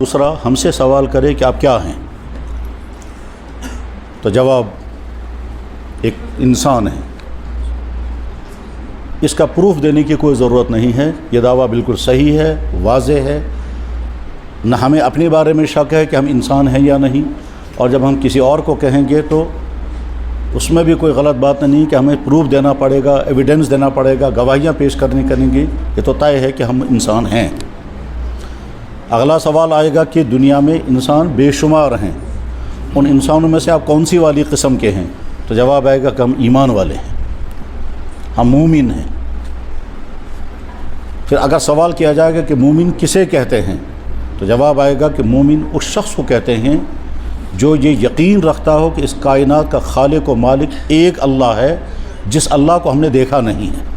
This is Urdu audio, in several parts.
دوسرا ہم سے سوال کرے کہ آپ کیا ہیں، تو جواب ایک انسان ہے۔ اس کا پروف دینے کی کوئی ضرورت نہیں ہے، یہ دعویٰ بالکل صحیح ہے، واضح ہے۔ نہ ہمیں اپنے بارے میں شک ہے کہ ہم انسان ہیں یا نہیں، اور جب ہم کسی اور کو کہیں گے تو اس میں بھی کوئی غلط بات نہیں کہ ہمیں پروف دینا پڑے گا، ایویڈنس دینا پڑے گا، گواہیاں پیش کریں گے۔ یہ تو طے ہے کہ ہم انسان ہیں۔ اگلا سوال آئے گا کہ دنیا میں انسان بے شمار ہیں، ان انسانوں میں سے آپ کون سی والی قسم کے ہیں؟ تو جواب آئے گا کہ ہم ایمان والے ہیں، ہم مومن ہیں۔ پھر اگر سوال کیا جائے گا کہ مومن کسے کہتے ہیں، تو جواب آئے گا کہ مومن اس شخص کو کہتے ہیں جو یہ یقین رکھتا ہو کہ اس کائنات کا خالق و مالک ایک اللہ ہے، جس اللہ کو ہم نے دیکھا نہیں ہے۔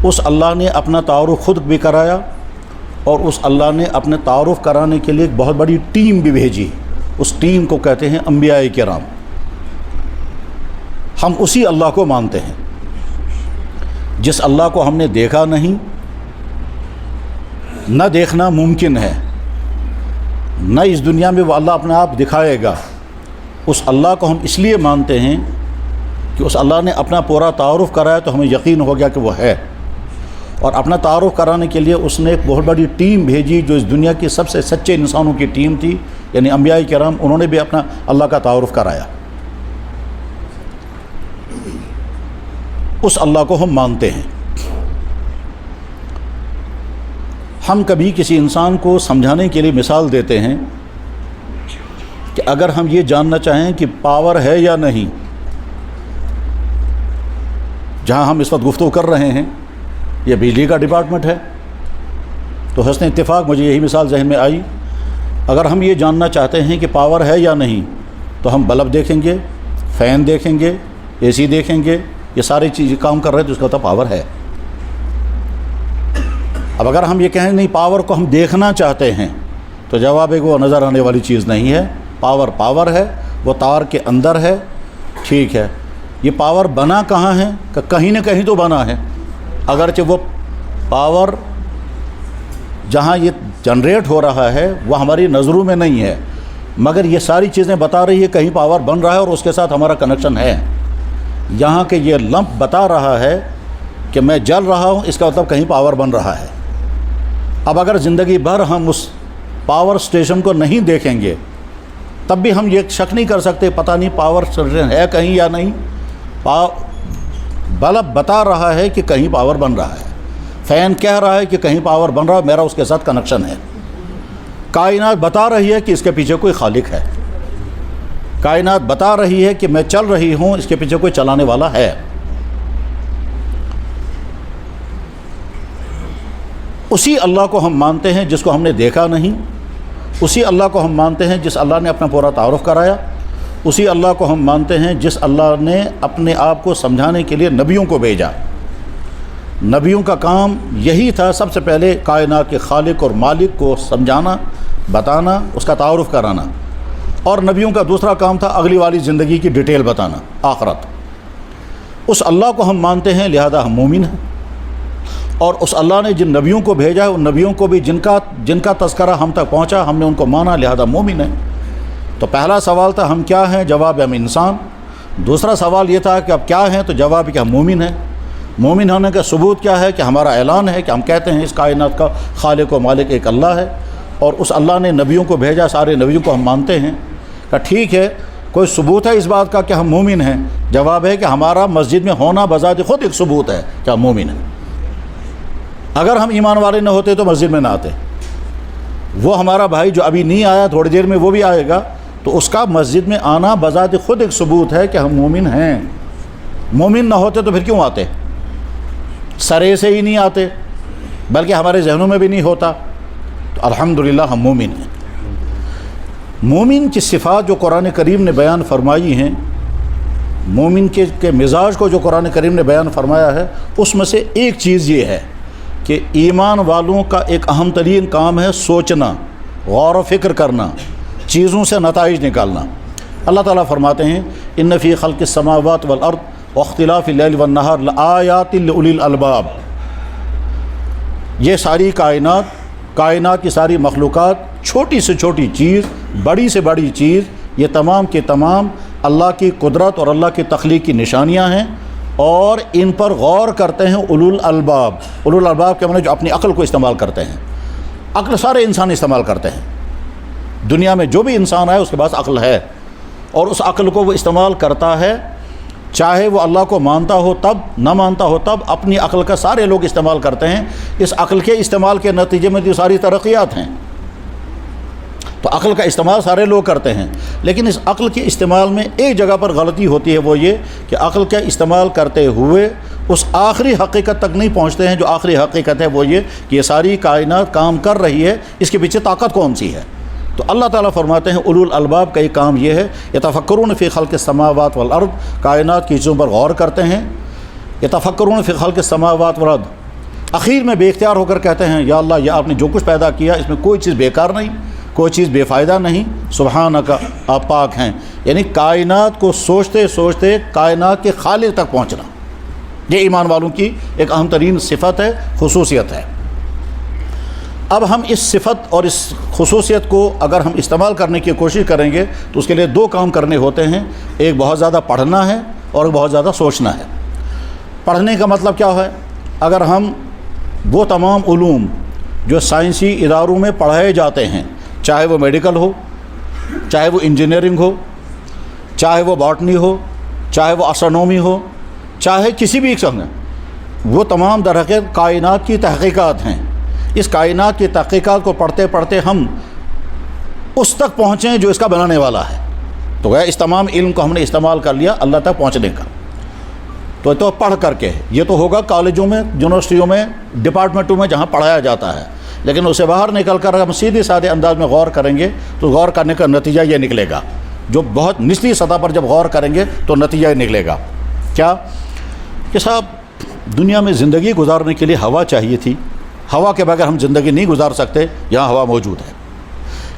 اس اللہ نے اپنا تعارف خود بھی کرایا، اور اس اللہ نے اپنے تعارف کرانے کے لیے ایک بہت بڑی ٹیم بھی بھیجی۔ اس ٹیم کو کہتے ہیں انبیاء کرام۔ ہم اسی اللہ کو مانتے ہیں جس اللہ کو ہم نے دیکھا نہیں، نہ دیکھنا ممکن ہے، نہ اس دنیا میں وہ اللہ اپنے آپ دکھائے گا۔ اس اللہ کو ہم اس لیے مانتے ہیں کہ اس اللہ نے اپنا پورا تعارف کرایا تو ہمیں یقین ہو گیا کہ وہ ہے، اور اپنا تعارف کرانے کے لیے اس نے ایک بہت بڑی ٹیم بھیجی جو اس دنیا کی سب سے سچے انسانوں کی ٹیم تھی، یعنی انبیاء کرام۔ انہوں نے بھی اپنا اللہ کا تعارف کرایا۔ اس اللہ کو ہم مانتے ہیں۔ ہم کبھی کسی انسان کو سمجھانے کے لیے مثال دیتے ہیں کہ اگر ہم یہ جاننا چاہیں کہ پاور ہے یا نہیں، جہاں ہم اس وقت گفتگو کر رہے ہیں یہ بجلی کا ڈپارٹمنٹ ہے، تو حسن اتفاق مجھے یہی مثال ذہن میں آئی۔ اگر ہم یہ جاننا چاہتے ہیں کہ پاور ہے یا نہیں، تو ہم بلب دیکھیں گے، فین دیکھیں گے، اے سی دیکھیں گے، یہ ساری چیزیں کام کر رہے ہیں تو اس کا مطلب پاور ہے۔ اب اگر ہم یہ کہیں نہیں پاور کو ہم دیکھنا چاہتے ہیں، تو جواب ہے کہ وہ نظر آنے والی چیز نہیں ہے۔ پاور ہے، وہ تار کے اندر ہے، ٹھیک ہے۔ یہ پاور بنا کہاں ہے؟ کہ کہیں نہ کہیں تو بنا ہے، اگرچہ وہ پاور جہاں یہ جنریٹ ہو رہا ہے وہ ہماری نظروں میں نہیں ہے، مگر یہ ساری چیزیں بتا رہی ہے کہیں پاور بن رہا ہے اور اس کے ساتھ ہمارا کنیکشن ہے۔ یہاں کہ یہ لمپ بتا رہا ہے کہ میں جل رہا ہوں، اس کا مطلب کہیں پاور بن رہا ہے۔ اب اگر زندگی بھر ہم اس پاور اسٹیشن کو نہیں دیکھیں گے، تب بھی ہم یہ شک نہیں کر سکتے پتہ نہیں پاور اسٹیشن ہے کہیں یا نہیں۔ بلب بتا رہا ہے کہ کہیں پاور بن رہا ہے، فین کہہ رہا ہے کہ کہیں پاور بن رہا ہے، میرا اس کے ساتھ کنیکشن ہے۔ کائنات بتا رہی ہے کہ اس کے پیچھے کوئی خالق ہے، کائنات بتا رہی ہے کہ میں چل رہی ہوں، اس کے پیچھے کوئی چلانے والا ہے۔ اسی اللہ کو ہم مانتے ہیں جس کو ہم نے دیکھا نہیں، اسی اللہ کو ہم مانتے ہیں جس اللہ نے اپنا پورا تعارف کرایا، اسی اللہ کو ہم مانتے ہیں جس اللہ نے اپنے آپ کو سمجھانے کے لیے نبیوں کو بھیجا۔ نبیوں کا کام یہی تھا، سب سے پہلے کائنات کے خالق اور مالک کو سمجھانا، بتانا، اس کا تعارف کرانا، اور نبیوں کا دوسرا کام تھا اگلی والی زندگی کی ڈیٹیل بتانا، آخرت۔ اس اللہ کو ہم مانتے ہیں، لہذا ہم مومن ہیں۔ اور اس اللہ نے جن نبیوں کو بھیجا ہے، ان نبیوں کو بھی جن کا تذکرہ ہم تک پہنچا، ہم نے ان کو مانا، لہذا مومن ہیں۔ تو پہلا سوال تھا ہم کیا ہیں، جواب ہم انسان۔ دوسرا سوال یہ تھا کہ اب کیا ہیں، تو جواب کہ ہم مومن ہیں۔ مومن ہونے کا ثبوت کیا ہے؟ کہ ہمارا اعلان ہے کہ ہم کہتے ہیں اس کائنات کا خالق و مالک ایک اللہ ہے، اور اس اللہ نے نبیوں کو بھیجا، سارے نبیوں کو ہم مانتے ہیں۔ کہ ٹھیک ہے، کوئی ثبوت ہے اس بات کا کہ ہم مومن ہیں؟ جواب ہے کہ ہمارا مسجد میں ہونا بذات خود ایک ثبوت ہے کہ ہم مومن ہیں۔ اگر ہم ایمان والے نہ ہوتے تو مسجد میں نہ آتے۔ وہ ہمارا بھائی جو ابھی نہیں آیا، تھوڑی دیر میں وہ بھی آئے گا، تو اس کا مسجد میں آنا بذات خود ایک ثبوت ہے کہ ہم مومن ہیں۔ مومن نہ ہوتے تو پھر کیوں آتے؟ سرے سے ہی نہیں آتے، بلکہ ہمارے ذہنوں میں بھی نہیں ہوتا۔ تو الحمدللہ ہم مومن ہیں۔ مومن کی صفات جو قرآن کریم نے بیان فرمائی ہیں، مومن کے مزاج کو جو قرآن کریم نے بیان فرمایا ہے، اس میں سے ایک چیز یہ ہے کہ ایمان والوں کا ایک اہم ترین کام ہے سوچنا، غور و فکر کرنا، چیزوں سے نتائج نکالنا۔ اللہ تعالیٰ فرماتے ہیں ان فی خلق السماوات والارض واختلاف اللیل والنہار لآیات لأولی الالباب۔ یہ ساری کائنات کائنات کی ساری مخلوقات، چھوٹی سے چھوٹی چیز، بڑی سے بڑی چیز، یہ تمام کے تمام اللہ کی قدرت اور اللہ کی تخلیق کی نشانیاں ہیں، اور ان پر غور کرتے ہیں اولو الالباب۔ اولو الالباب کے معنی جو اپنی عقل کو استعمال کرتے ہیں۔ عقل سارے انسان استعمال کرتے ہیں، دنیا میں جو بھی انسان ہے اس کے پاس عقل ہے، اور اس عقل کو وہ استعمال کرتا ہے، چاہے وہ اللہ کو مانتا ہو تب، نہ مانتا ہو تب، اپنی عقل کا سارے لوگ استعمال کرتے ہیں۔ اس عقل کے استعمال کے نتیجے میں جو ساری ترقیات ہیں، تو عقل کا استعمال سارے لوگ کرتے ہیں، لیکن اس عقل کے استعمال میں ایک جگہ پر غلطی ہوتی ہے، وہ یہ کہ عقل کا استعمال کرتے ہوئے اس آخری حقیقت تک نہیں پہنچتے ہیں۔ جو آخری حقیقت ہے وہ یہ کہ یہ ساری کائنات کام کر رہی ہے، اس کے پیچھے طاقت کون سی ہے؟ تو اللہ تعالیٰ فرماتے ہیں اولو الالباب کا یہ کام یہ ہے، یتفکرون فی خلق السماوات والارض، کائنات کی چیزوں پر غور کرتے ہیں۔ یتفکرون فی خلق السماوات والارض، اخیر میں بے اختیار ہو کر کہتے ہیں یا اللہ، یہ آپ نے جو کچھ پیدا کیا اس میں کوئی چیز بیکار نہیں، کوئی چیز بے فائدہ نہیں، سبحانک، آپ پاک ہیں۔ یعنی کائنات کو سوچتے سوچتے کائنات کے خالق تک پہنچنا، یہ ایمان والوں کی ایک اہم ترین صفت ہے، خصوصیت ہے۔ اب ہم اس صفت اور اس خصوصیت کو اگر ہم استعمال کرنے کی کوشش کریں گے تو اس کے لیے دو کام کرنے ہوتے ہیں، ایک بہت زیادہ پڑھنا ہے اور بہت زیادہ سوچنا ہے۔ پڑھنے کا مطلب کیا ہے؟ اگر ہم وہ تمام علوم جو سائنسی اداروں میں پڑھائے جاتے ہیں، چاہے وہ میڈیکل ہو، چاہے وہ انجینئرنگ ہو، چاہے وہ باٹنی ہو، چاہے وہ اسٹرونومی ہو، چاہے کسی بھی قسم، وہ تمام در حقیقت کائنات کی تحقیقات ہیں۔ اس کائنات کی تحقیقات کو پڑھتے پڑھتے ہم اس تک پہنچیں جو اس کا بنانے والا ہے، تو گویا اس تمام علم کو ہم نے استعمال کر لیا اللہ تک پہنچنے کا۔ تو پڑھ کر کے یہ تو ہوگا کالجوں میں، یونیورسٹیوں میں، ڈپارٹمنٹوں میں جہاں پڑھایا جاتا ہے، لیکن اسے باہر نکل کر ہم سیدھے سادے انداز میں غور کریں گے تو غور کرنے کا نتیجہ یہ نکلے گا، جو بہت نچلی سطح پر جب غور کریں گے تو نتیجہ یہ نکلے گا کیا کہ صاحب دنیا میں زندگی گزارنے کے لیے ہوا چاہیے تھی، ہوا کے بغیر ہم زندگی نہیں گزار سکتے، یہاں ہوا موجود ہے۔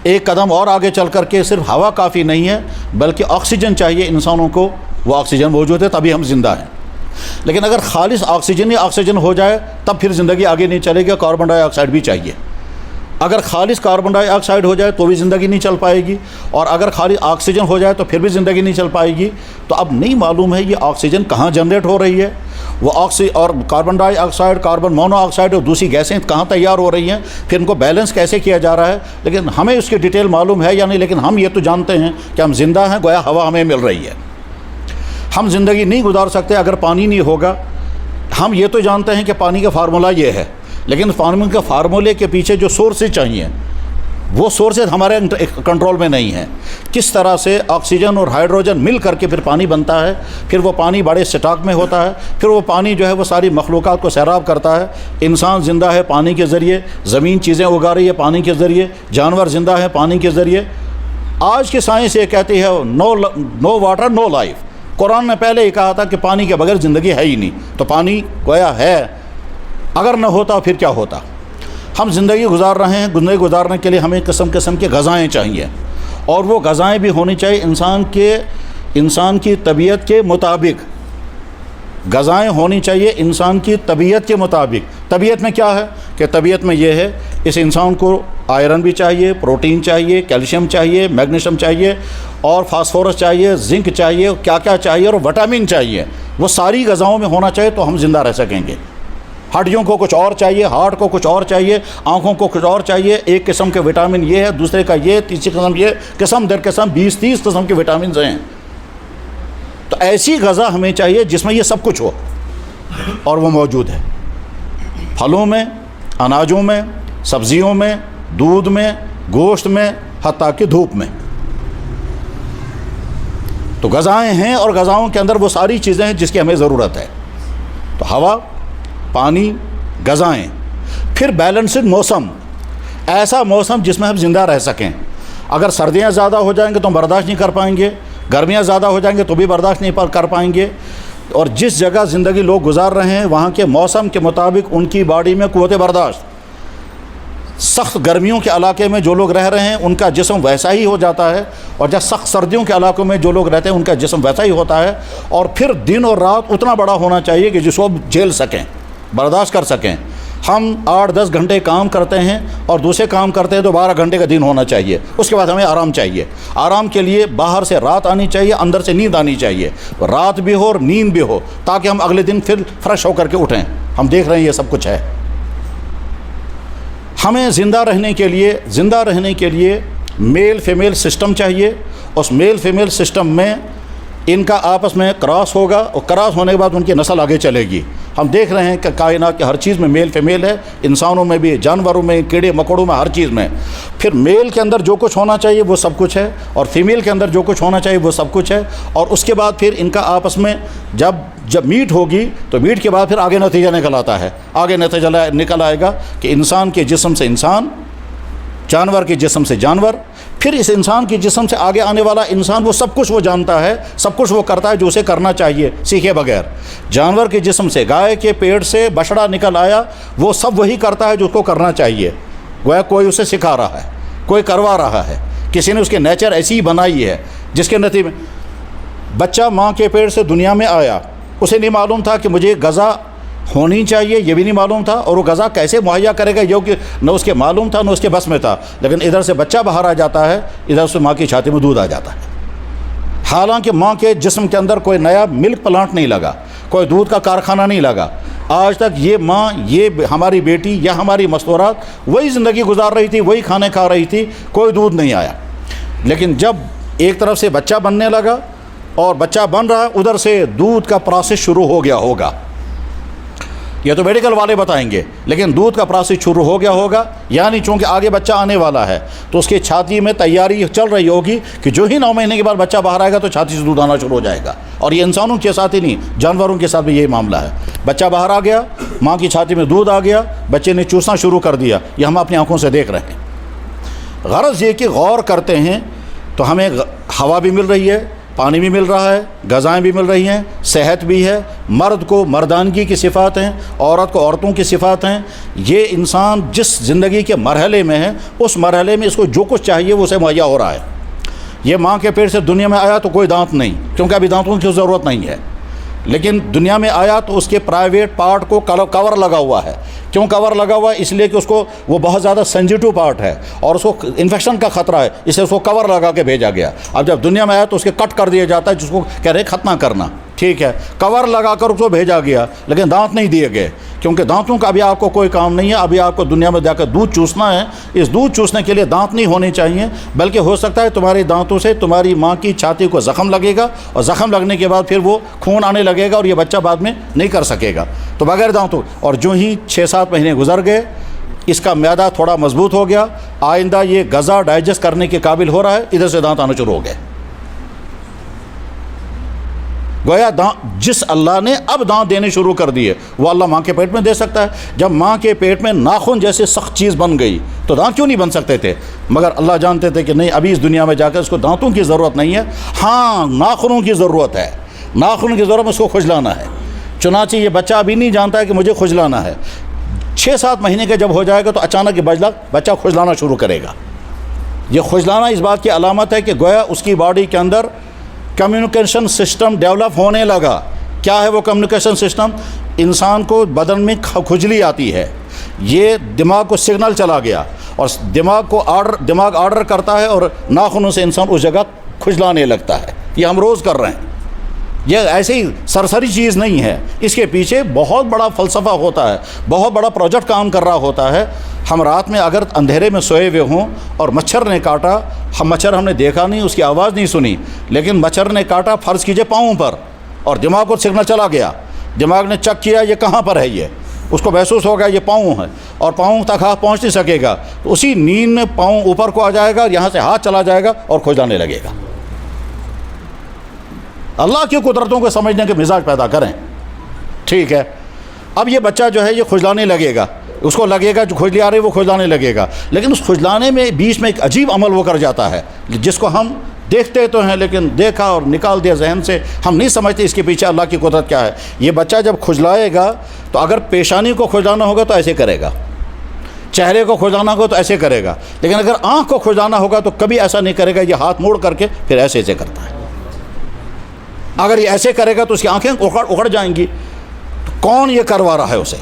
ایک قدم اور آگے چل کر کے صرف ہوا کافی نہیں ہے بلکہ آکسیجن چاہیے انسانوں کو، وہ آکسیجن موجود ہے تبھی ہم زندہ ہیں۔ لیکن اگر خالص آکسیجن ہی آکسیجن ہو جائے تب پھر زندگی آگے نہیں چلے گی، کاربن ڈائی آکسائڈ بھی چاہیے۔ اگر خالص کاربن ڈائی آکسائڈ ہو جائے تو بھی زندگی نہیں چل پائے گی، اور اگر خالص آکسیجن ہو جائے تو پھر بھی زندگی نہیں چل پائے گی۔ تو اب نہیں معلوم ہے یہ آکسیجن کہاں جنریٹ ہو رہی ہے، وہ اور کاربن ڈائی آکسائڈ، کاربن مونو آکسائڈ اور دوسری گیسیں کہاں تیار ہو رہی ہیں، پھر ان کو بیلنس کیسے کیا جا رہا ہے، لیکن ہمیں اس کی ڈیٹیل معلوم ہے یا نہیں۔ لیکن ہم یہ تو جانتے ہیں کہ ہم زندہ ہیں، گویا ہوا ہمیں مل رہی ہے۔ ہم زندگی نہیں گزار سکتے اگر پانی نہیں ہوگا۔ ہم یہ تو جانتے ہیں کہ پانی کا فارمولہ یہ ہے، لیکن پانی کے فارمولے کے پیچھے جو سورسز چاہیے وہ سورسز ہمارے کنٹرول میں نہیں ہیں۔ کس طرح سے آکسیجن اور ہائیڈروجن مل کر کے پھر پانی بنتا ہے، پھر وہ پانی بڑے اسٹاک میں ہوتا ہے، پھر وہ پانی جو ہے وہ ساری مخلوقات کو سیراب کرتا ہے۔ انسان زندہ ہے پانی کے ذریعے، زمین چیزیں اگا رہی ہے پانی کے ذریعے، جانور زندہ ہے پانی کے ذریعے۔ آج کی سائنس یہ کہتی ہے نو واٹر نو لائف۔ قرآن نے پہلے ہی کہا تھا کہ پانی کے بغیر زندگی ہے ہی نہیں، تو پانی گویا ہے، اگر نہ ہوتا پھر کیا ہوتا۔ ہم زندگی گزار رہے ہیں، زندگی گزارنے کے لیے ہمیں قسم قسم کے غذائیں چاہیے، اور وہ غذائیں بھی ہونی چاہیے انسان کی طبیعت کے مطابق۔ غذائیں ہونی چاہیے انسان کی طبیعت کے مطابق۔ طبیعت میں کیا ہے کہ طبیعت میں یہ ہے اس انسان کو آئرن بھی چاہیے، پروٹین چاہیے، کیلشیم چاہیے، میگنیشیم چاہیے، اور فاسفورس چاہیے، زنک چاہیے، کیا کیا چاہیے، اور وٹامن چاہیے۔ وہ ساری غذاؤں میں ہونا چاہیے تو ہم زندہ رہ سکیں گے۔ ہڈیوں کو کچھ اور چاہیے، ہارٹ کو کچھ اور چاہیے، آنکھوں کو کچھ اور چاہیے، ایک قسم کے وٹامن یہ ہے، دوسرے کا یہ، تیسری قسم یہ، قسم در قسم 20-30 قسم کے وٹامنز ہیں۔ تو ایسی غذا ہمیں چاہیے جس میں یہ سب کچھ ہو، اور وہ موجود ہے پھلوں میں، اناجوں میں، سبزیوں میں، دودھ میں، گوشت میں، حتیٰ کہ دھوپ میں۔ تو غذائیں ہیں، اور غذاؤں کے اندر وہ ساری چیزیں ہیں جس کی ہمیں ضرورت ہے۔ تو ہوا، پانی، غذائیں، پھر بیلنسڈ موسم، ایسا موسم جس میں ہم زندہ رہ سکیں۔ اگر سردیاں زیادہ ہو جائیں گے تو ہم برداشت نہیں کر پائیں گے، گرمیاں زیادہ ہو جائیں گے تو بھی برداشت نہیں کر پائیں گے۔ اور جس جگہ زندگی لوگ گزار رہے ہیں وہاں کے موسم کے مطابق ان کی باڈی میں قوت برداشت، سخت گرمیوں کے علاقے میں جو لوگ رہ رہے ہیں ان کا جسم ویسا ہی ہو جاتا ہے، اور جب سخت سردیوں کے علاقوں میں جو لوگ رہتے ہیں ان کا جسم ویسا ہی ہوتا ہے۔ اور پھر دن اور رات اتنا بڑا ہونا چاہیے کہ جس کو جھیل سکیں، برداشت کر سکیں۔ ہم 8-10 گھنٹے کام کرتے ہیں اور دوسرے کام کرتے ہیں تو 12 گھنٹے کا دن ہونا چاہیے. اس کے بعد ہمیں آرام چاہیے. آرام کے لیے باہر سے رات آنی چاہیے, اندر سے نیند آنی چاہیے. رات بھی ہو اور نیند بھی ہو, تاکہ ہم اگلے دن پھر فریش ہو کر کے اٹھیں. ہم دیکھ رہے ہیں یہ سب کچھ ہے. ہمیں زندہ رہنے کے لیے میل فیمیل سسٹم چاہیے. اس میل فیمیل سسٹم میں ان کا آپس میں کراس ہوگا, اور کراس ہونے کے بعد ان کی نسل آگے چلے گی. ہم دیکھ رہے ہیں کہ کائنات کے ہر چیز میں میل فیمیل ہے, انسانوں میں بھی, جانوروں میں, کیڑے مکوڑوں میں, ہر چیز میں. پھر میل کے اندر جو کچھ ہونا چاہیے وہ سب کچھ ہے, اور فیمیل کے اندر جو کچھ ہونا چاہیے وہ سب کچھ ہے. اور اس کے بعد پھر ان کا آپس میں جب میٹ ہوگی تو میٹ کے بعد پھر آگے نتیجہ نکل آتا ہے. آگے نتیجہ نکل آئے گا کہ انسان کے جسم سے انسان, جانور کے جسم سے جانور. پھر اس انسان کے جسم سے آگے آنے والا انسان وہ سب کچھ وہ جانتا ہے, سب کچھ وہ کرتا ہے جو اسے کرنا چاہیے سیکھے بغیر. جانور کے جسم سے, گائے کے پیٹ سے بچڑا نکل آیا, وہ سب وہی کرتا ہے جو اس کو کرنا چاہیے. گویا کوئی اسے سکھا رہا ہے, کوئی کروا رہا ہے, کسی نے اس کے نیچر ایسی ہی بنائی ہے, جس کے نتیجے میں بچہ ماں کے پیٹ سے دنیا میں آیا. اسے نہیں معلوم تھا کہ مجھے غذا ہونی چاہیے, یہ بھی نہیں معلوم تھا, اور وہ غذا کیسے مہیا کرے گا یہ کہ نہ اس کے معلوم تھا نہ اس کے بس میں تھا. لیکن ادھر سے بچہ باہر آ جاتا ہے, ادھر سے ماں کی چھاتی میں دودھ آ جاتا ہے. حالانکہ ماں کے جسم کے اندر کوئی نیا ملک پلانٹ نہیں لگا, کوئی دودھ کا کارخانہ نہیں لگا. آج تک یہ ماں, یہ ہماری بیٹی یا ہماری مستورات وہی زندگی گزار رہی تھی, وہی کھانے کھا رہی تھی, کوئی دودھ نہیں آیا. لیکن جب ایک طرف سے بچہ بننے لگا اور بچہ بن رہا ہے, ادھر سے دودھ کا پروسیس شروع ہو گیا ہوگا. یہ تو میڈیکل والے بتائیں گے, لیکن دودھ کا پروسیس شروع ہو گیا ہوگا. یعنی چونکہ آگے بچہ آنے والا ہے تو اس کی چھاتی میں تیاری چل رہی ہوگی کہ جو ہی 9 مہینے کے بعد بچہ باہر آئے گا تو چھاتی سے دودھ آنا شروع ہو جائے گا. اور یہ انسانوں کے ساتھ ہی نہیں, جانوروں کے ساتھ بھی یہی معاملہ ہے. بچہ باہر آ گیا, ماں کی چھاتی میں دودھ آ گیا, بچے نے چوسنا شروع کر دیا. یہ ہم اپنی آنکھوں سے دیکھ رہے ہیں. غرض یہ کہ غور کرتے ہیں تو ہمیں ہوا بھی مل رہی ہے, پانی بھی مل رہا ہے, غذائیں بھی مل رہی ہیں, صحت بھی ہے. مرد کو مردانگی کی صفات ہیں, عورت کو عورتوں کی صفات ہیں. یہ انسان جس زندگی کے مرحلے میں ہے, اس مرحلے میں اس کو جو کچھ چاہیے وہ اسے مہیا ہو رہا ہے. یہ ماں کے پیٹ سے دنیا میں آیا تو کوئی دانت نہیں, کیونکہ ابھی دانتوں کی ضرورت نہیں ہے. لیکن دنیا میں آیا تو اس کے پرائیویٹ پارٹ کو کور لگا ہوا ہے. کیوں کور لگا ہوا ہے؟ اس لیے کہ اس کو وہ بہت زیادہ سینسیٹیو پارٹ ہے اور اس کو انفیکشن کا خطرہ ہے, اس لیے اس کو کور لگا کے بھیجا گیا. اب جب دنیا میں آیا تو اس کے کٹ کر دیا جاتا ہے, جس کو کہہ رہے ختم کرنا. ٹھیک ہے, کور لگا کر اس کو بھیجا گیا, لیکن دانت نہیں دیے گئے, کیونکہ دانتوں کا ابھی آپ کو کوئی کام نہیں ہے. ابھی آپ کو دنیا میں جا کر دودھ چوسنا ہے. اس دودھ چوسنے کے لیے دانت نہیں ہونے چاہیے, بلکہ ہو سکتا ہے تمہارے دانتوں سے تمہاری ماں کی چھاتی کو زخم لگے گا, اور زخم لگنے کے بعد پھر وہ خون آنے لگے گا اور یہ بچہ بعد میں نہیں کر سکے گا. تو بغیر دانتوں, اور جو ہی 6-7 مہینے گزر گئے, اس کا معدہ تھوڑا مضبوط ہو گیا, آئندہ یہ غذا ڈائجسٹ کرنے کے قابل ہو رہا ہے, ادھر سے دانت آنا شروع ہو گئے. گویا جس اللہ نے اب دانت دینے شروع کر دیے وہ اللہ ماں کے پیٹ میں دے سکتا ہے. جب ماں کے پیٹ میں ناخن جیسے سخت چیز بن گئی تو دانت کیوں نہیں بن سکتے تھے؟ مگر اللہ جانتے تھے کہ نہیں, ابھی اس دنیا میں جا کر اس کو دانتوں کی ضرورت نہیں ہے, ہاں ناخنوں کی ضرورت ہے. ناخن کی ضرورت میں اس کو کھجلانا ہے. چنانچہ یہ بچہ ابھی نہیں جانتا ہے کہ مجھے کھجلانا ہے. 6-7 مہینے کا جب ہو جائے گا تو اچانک یہ بچہ کھجلانا شروع کرے گا. یہ کھجلانا اس بات کی علامت ہے کہ گویا اس کی باڈی کے اندر کمیونیکیشن سسٹم ڈیولپ ہونے لگا. کیا ہے وہ کمیونیکیشن سسٹم؟ انسان کو بدن میں کھجلی آتی ہے, یہ دماغ کو سگنل چلا گیا, اور دماغ آرڈر کرتا ہے, اور ناخنوں سے انسان اس جگہ کھجلانے لگتا ہے. یہ ہم روز کر رہے ہیں. یہ ایسے ہی سرسری چیز نہیں ہے, اس کے پیچھے بہت بڑا فلسفہ ہوتا ہے, بہت بڑا پروجیکٹ کام کر رہا ہوتا ہے. ہم رات میں اگر اندھیرے میں سوئے ہوئے ہوں اور مچھر نے کاٹا, مچھر ہم نے دیکھا نہیں, اس کی آواز نہیں سنی, لیکن مچھر نے کاٹا فرض کیجئے پاؤں پر, اور دماغ کو سگنل چلا گیا, دماغ نے چیک کیا یہ کہاں پر ہے, یہ اس کو محسوس ہوگا یہ پاؤں ہے, اور پاؤں تک ہاتھ پہنچ نہیں سکے گا, تو اسی نیند میں پاؤں اوپر کو آ جائے گا, یہاں سے ہاتھ چلا جائے گا اور کھجلانے لگے گا. اللہ کی قدرتوں کو سمجھنے کے مزاج پیدا کریں. ٹھیک ہے, اب یہ بچہ جو ہے یہ کھجلانے لگے گا, اس کو لگے گا جو کھجلی آ رہی ہے وہ کھجلانے لگے گا, لیکن اس کھجلانے میں بیچ میں ایک عجیب عمل وہ کر جاتا ہے جس کو ہم دیکھتے تو ہیں, لیکن دیکھا اور نکال دیا ذہن سے, ہم نہیں سمجھتے اس کے پیچھے اللہ کی قدرت کیا ہے. یہ بچہ جب کھجلائے گا تو اگر پیشانی کو کھجلانا ہوگا تو ایسے کرے گا, چہرے کو کھجلانا ہوگا تو ایسے کرے گا, لیکن اگر آنکھ کو کھجلانا ہوگا تو کبھی ایسا نہیں کرے گا, یہ ہاتھ موڑ کر کے پھر ایسے کرتا ہے. اگر یہ ایسے کرے گا تو اس کی آنکھیں اکھڑ جائیں گی. تو کون یہ کروا رہا ہے اسے؟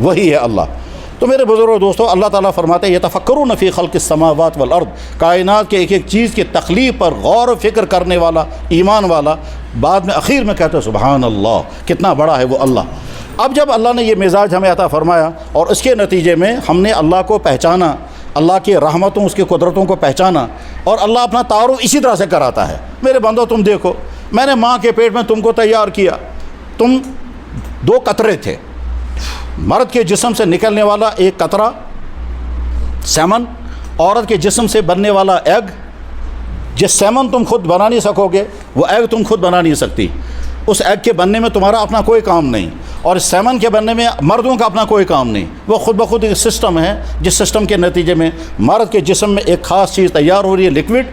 وہی ہے اللہ۔ تو میرے بزرگوں دوستو، اللہ تعالیٰ فرماتے ہیں یتفکرون فی خلق السماوات والارض، کائنات کے ایک ایک چیز کی تخلیق پر غور و فکر کرنے والا ایمان والا بعد میں اخیر میں کہتے ہیں سبحان اللہ، کتنا بڑا ہے وہ اللہ۔ اب جب اللہ نے یہ مزاج ہمیں عطا فرمایا اور اس کے نتیجے میں ہم نے اللہ کو پہچانا، اللہ کی رحمتوں اس کی قدرتوں کو پہچانا، اور اللہ اپنا تعارف اسی طرح سے کراتا ہے۔ میرے بندو تم دیکھو، میں نے ماں کے پیٹ میں تم کو تیار کیا، تم 2 قطرے تھے، مرد کے جسم سے نکلنے والا ایک قطرہ سیمن، عورت کے جسم سے بننے والا ایگ۔ جس سیمن تم خود بنا نہیں سکو گے وہ ایگ تم خود بنا نہیں سکتی، اس ایگ کے بننے میں تمہارا اپنا کوئی کام نہیں، اور اس سیمن کے بننے میں مردوں کا اپنا کوئی کام نہیں، وہ خود بخود ایک سسٹم ہے جس سسٹم کے نتیجے میں مرد کے جسم میں ایک خاص چیز تیار ہو رہی ہے لکوڈ،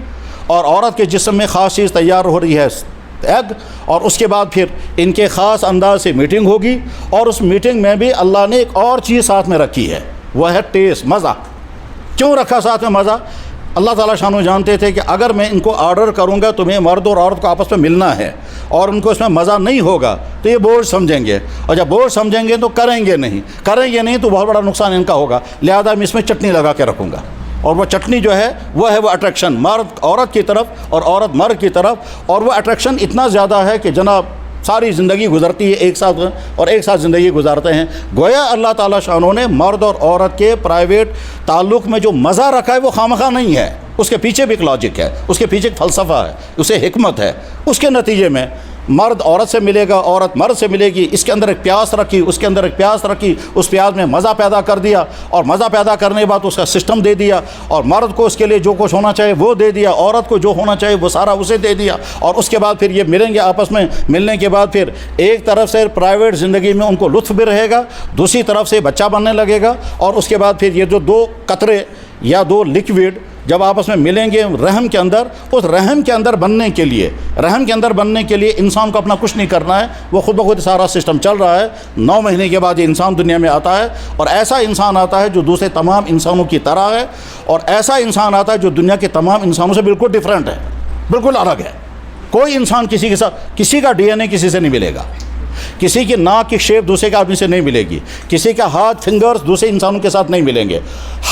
اور عورت کے جسم میں خاص چیز تیار ہو رہی ہے ایگ، اور اس کے بعد پھر ان کے خاص انداز سے میٹنگ ہوگی، اور اس میٹنگ میں بھی اللہ نے ایک اور چیز ساتھ میں رکھی ہے، وہ ہے ٹیسٹ، مزہ۔ کیوں رکھا ساتھ میں مزہ؟ اللہ تعالیٰ شانو جانتے تھے کہ اگر میں ان کو آرڈر کروں گا تمہیں مرد اور عورت کو آپس میں ملنا ہے اور ان کو اس میں مزہ نہیں ہوگا تو یہ بوجھ سمجھیں گے، اور جب بوجھ سمجھیں گے تو کریں گے نہیں تو بہت بڑا نقصان ان کا ہوگا، لہذا میں اس میں چٹنی لگا کے رکھوں گا، اور وہ چٹنی جو ہے وہ ہے وہ اٹریکشن مرد عورت کی طرف اور عورت مرد کی طرف، اور وہ اٹریکشن اتنا زیادہ ہے کہ جناب ساری زندگی گزرتی ہے ایک ساتھ، اور ایک ساتھ زندگی گزارتے ہیں۔ گویا اللہ تعالیٰ شانوں نے مرد اور عورت کے پرائیویٹ تعلق میں جو مزہ رکھا ہے وہ خامخواہ نہیں ہے، اس کے پیچھے بھی ایک لاجک ہے، اس کے پیچھے ایک فلسفہ ہے، اسے حکمت ہے۔ اس کے نتیجے میں مرد عورت سے ملے گا، عورت مرد سے ملے گی، اس کے اندر ایک پیاس رکھی، اس کے اندر ایک پیاس رکھی، اس پیاس میں مزہ پیدا کر دیا، اور مزہ پیدا کرنے کے بعد اس کا سسٹم دے دیا، اور مرد کو اس کے لیے جو کچھ ہونا چاہیے وہ دے دیا، عورت کو جو ہونا چاہیے وہ سارا اسے دے دیا، اور اس کے بعد پھر یہ ملیں گے آپس میں، ملنے کے بعد پھر ایک طرف سے پرائیویٹ زندگی میں ان کو لطف بھی رہے گا، دوسری طرف سے بچہ بننے لگے گا، اور اس کے بعد پھر یہ جو 2 قطرے یا 2 لکوڈ جب آپس میں ملیں گے رحم کے اندر، اس رحم کے اندر بننے کے لیے انسان کو اپنا کچھ نہیں کرنا ہے، وہ خود بخود سارا سسٹم چل رہا ہے۔ 9 مہینے کے بعد یہ انسان دنیا میں آتا ہے، اور ایسا انسان آتا ہے جو دوسرے تمام انسانوں کی طرح ہے، اور ایسا انسان آتا ہے جو دنیا کے تمام انسانوں سے بالکل ڈیفرنٹ ہے، بالکل الگ ہے۔ کوئی انسان کسی کے ساتھ، کسی کا ڈی این اے کسی سے نہیں ملے گا، کسی کی ناک کی شیپ دوسرے کے آدمی سے نہیں ملے گی، کسی کا ہاتھ فنگرز دوسرے انسانوں کے ساتھ نہیں ملیں گے،